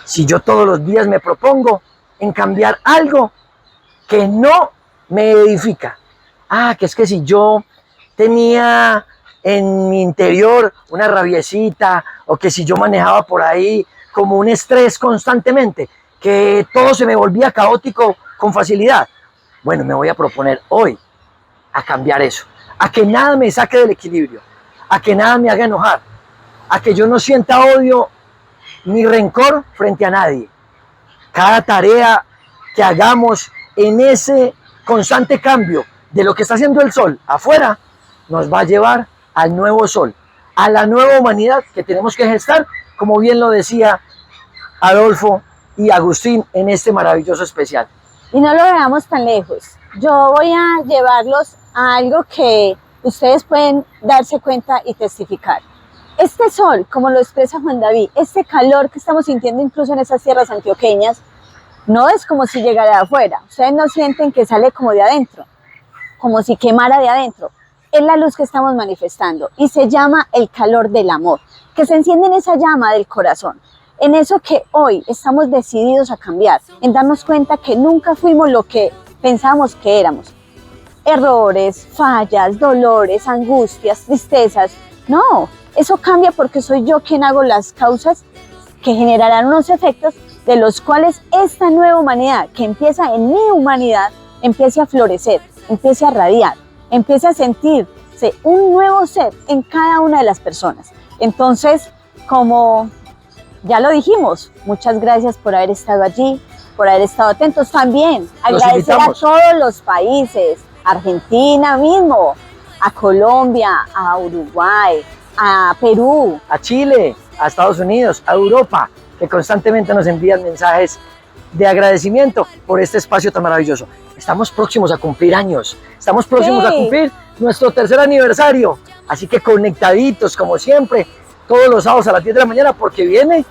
si yo todos los días me propongo en cambiar algo que no me edifica? Que es que si yo tenía en mi interior una rabiecita, o que si yo manejaba por ahí como un estrés constantemente, que todo se me volvía caótico con facilidad. Bueno, me voy a proponer hoy a cambiar eso, a que nada me saque del equilibrio, a que nada me haga enojar, a que yo no sienta odio ni rencor frente a nadie. Cada tarea que hagamos en ese constante cambio de lo que está haciendo el sol afuera, nos va a llevar al nuevo sol, a la nueva humanidad que tenemos que gestar, como bien lo decía Adolfo y Agustín en este maravilloso especial. Y no lo veamos tan lejos. Yo voy a llevarlos a algo que ustedes pueden darse cuenta y testificar. Este sol, como lo expresa Juan David, este calor que estamos sintiendo incluso en esas tierras antioqueñas, no es como si llegara de afuera. Ustedes no sienten que sale como de adentro, como si quemara de adentro. Es la luz que estamos manifestando y se llama el calor del amor, que se enciende en esa llama del corazón, en eso que hoy estamos decididos a cambiar, en darnos cuenta que nunca fuimos lo que pensábamos que éramos. Errores, fallas, dolores, angustias, tristezas. No, eso cambia porque soy yo quien hago las causas que generarán unos efectos de los cuales esta nueva humanidad que empieza en mi humanidad empiece a florecer, empiece a radiar, empiece a sentirse un nuevo ser en cada una de las personas. Entonces, como ya lo dijimos, muchas gracias por haber estado allí, por haber estado atentos. También agradecer a todos los países, Argentina mismo, a Colombia, a Uruguay, a Perú, a Chile, a Estados Unidos, a Europa, que constantemente nos envían mensajes de agradecimiento por este espacio tan maravilloso. Estamos próximos a cumplir años, estamos próximos a cumplir nuestro 3er aniversario, así que conectaditos como siempre, todos los sábados a las 10 de la mañana, porque viene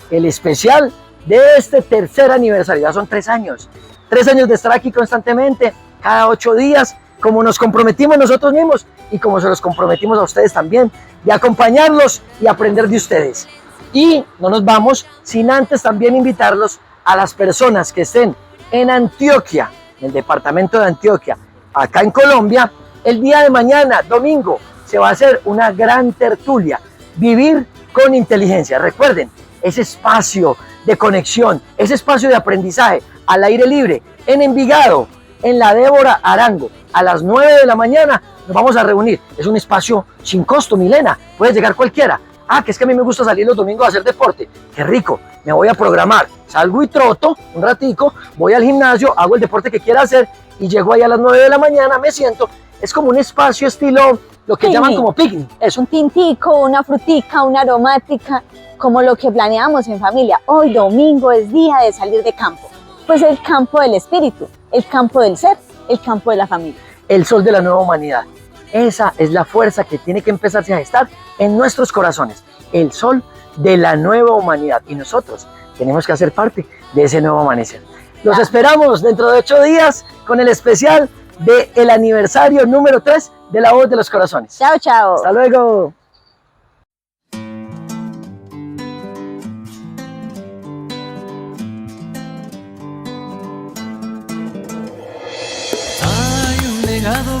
el especial de este 3er aniversario. Ya son 3 años, 3 años de estar aquí constantemente, cada 8 días, como nos comprometimos nosotros mismos y como se los comprometimos a ustedes también, de acompañarlos y aprender de ustedes. Y no nos vamos sin antes también invitarlos a las personas que estén en Antioquia, en el departamento de Antioquia, acá en Colombia. El día de mañana, domingo, se va a hacer una gran tertulia, Vivir con Inteligencia. Recuerden, ese espacio de conexión, ese espacio de aprendizaje al aire libre, en Envigado, en la Débora Arango, a las 9 de la mañana nos vamos a reunir. Es un espacio sin costo, Milena, puede llegar cualquiera. Que es que a mí me gusta salir los domingos a hacer deporte. ¡Qué rico! Me voy a programar. Salgo y troto un ratico, voy al gimnasio, hago el deporte que quiera hacer y llego ahí a las 9 de la mañana, me siento. Es como un espacio estilo, lo que llaman como picnic. Es un tintico, una frutica, una aromática, como lo que planeamos en familia. Hoy domingo es día de salir de campo. Pues el campo del espíritu, el campo del ser, el campo de la familia. El sol de la nueva humanidad. Esa es la fuerza que tiene que empezarse a gestar en nuestros corazones. El sol de la nueva humanidad. Y nosotros tenemos que hacer parte de ese nuevo amanecer. Los esperamos dentro de 8 días con el especial del aniversario número 3 de La Voz de los Corazones. Chao, chao. Hasta luego.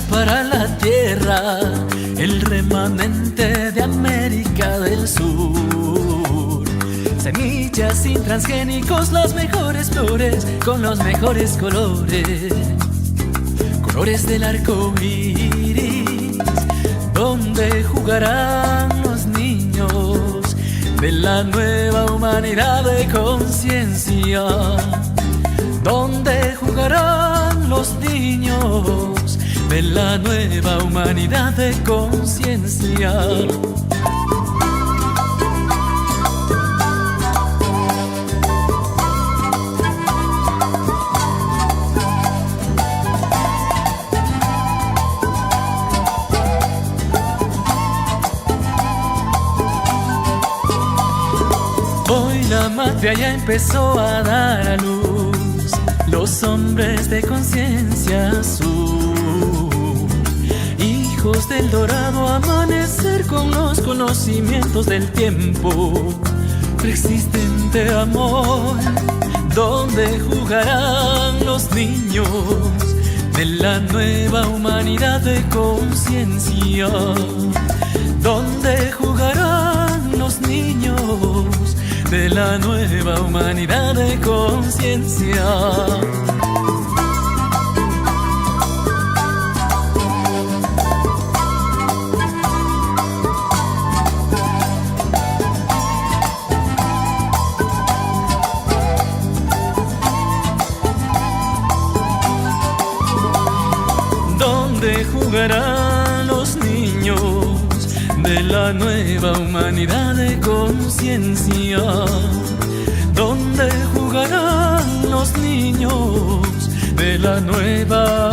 Para la tierra, el remanente de América del Sur. Semillas sin transgénicos, las mejores flores con los mejores colores. Colores del arco iris, donde jugarán los niños de la nueva humanidad de conciencia. Donde jugarán los niños de la nueva humanidad de conciencia. Hoy la matria ya empezó a dar a luz los hombres de conciencia azul. Hijos del dorado amanecer con los conocimientos del tiempo, preexistente amor, donde jugarán los niños de la nueva humanidad de conciencia, donde jugarán los niños de la nueva humanidad de conciencia. Jugarán los niños de la nueva humanidad de conciencia, donde jugarán los niños de la nueva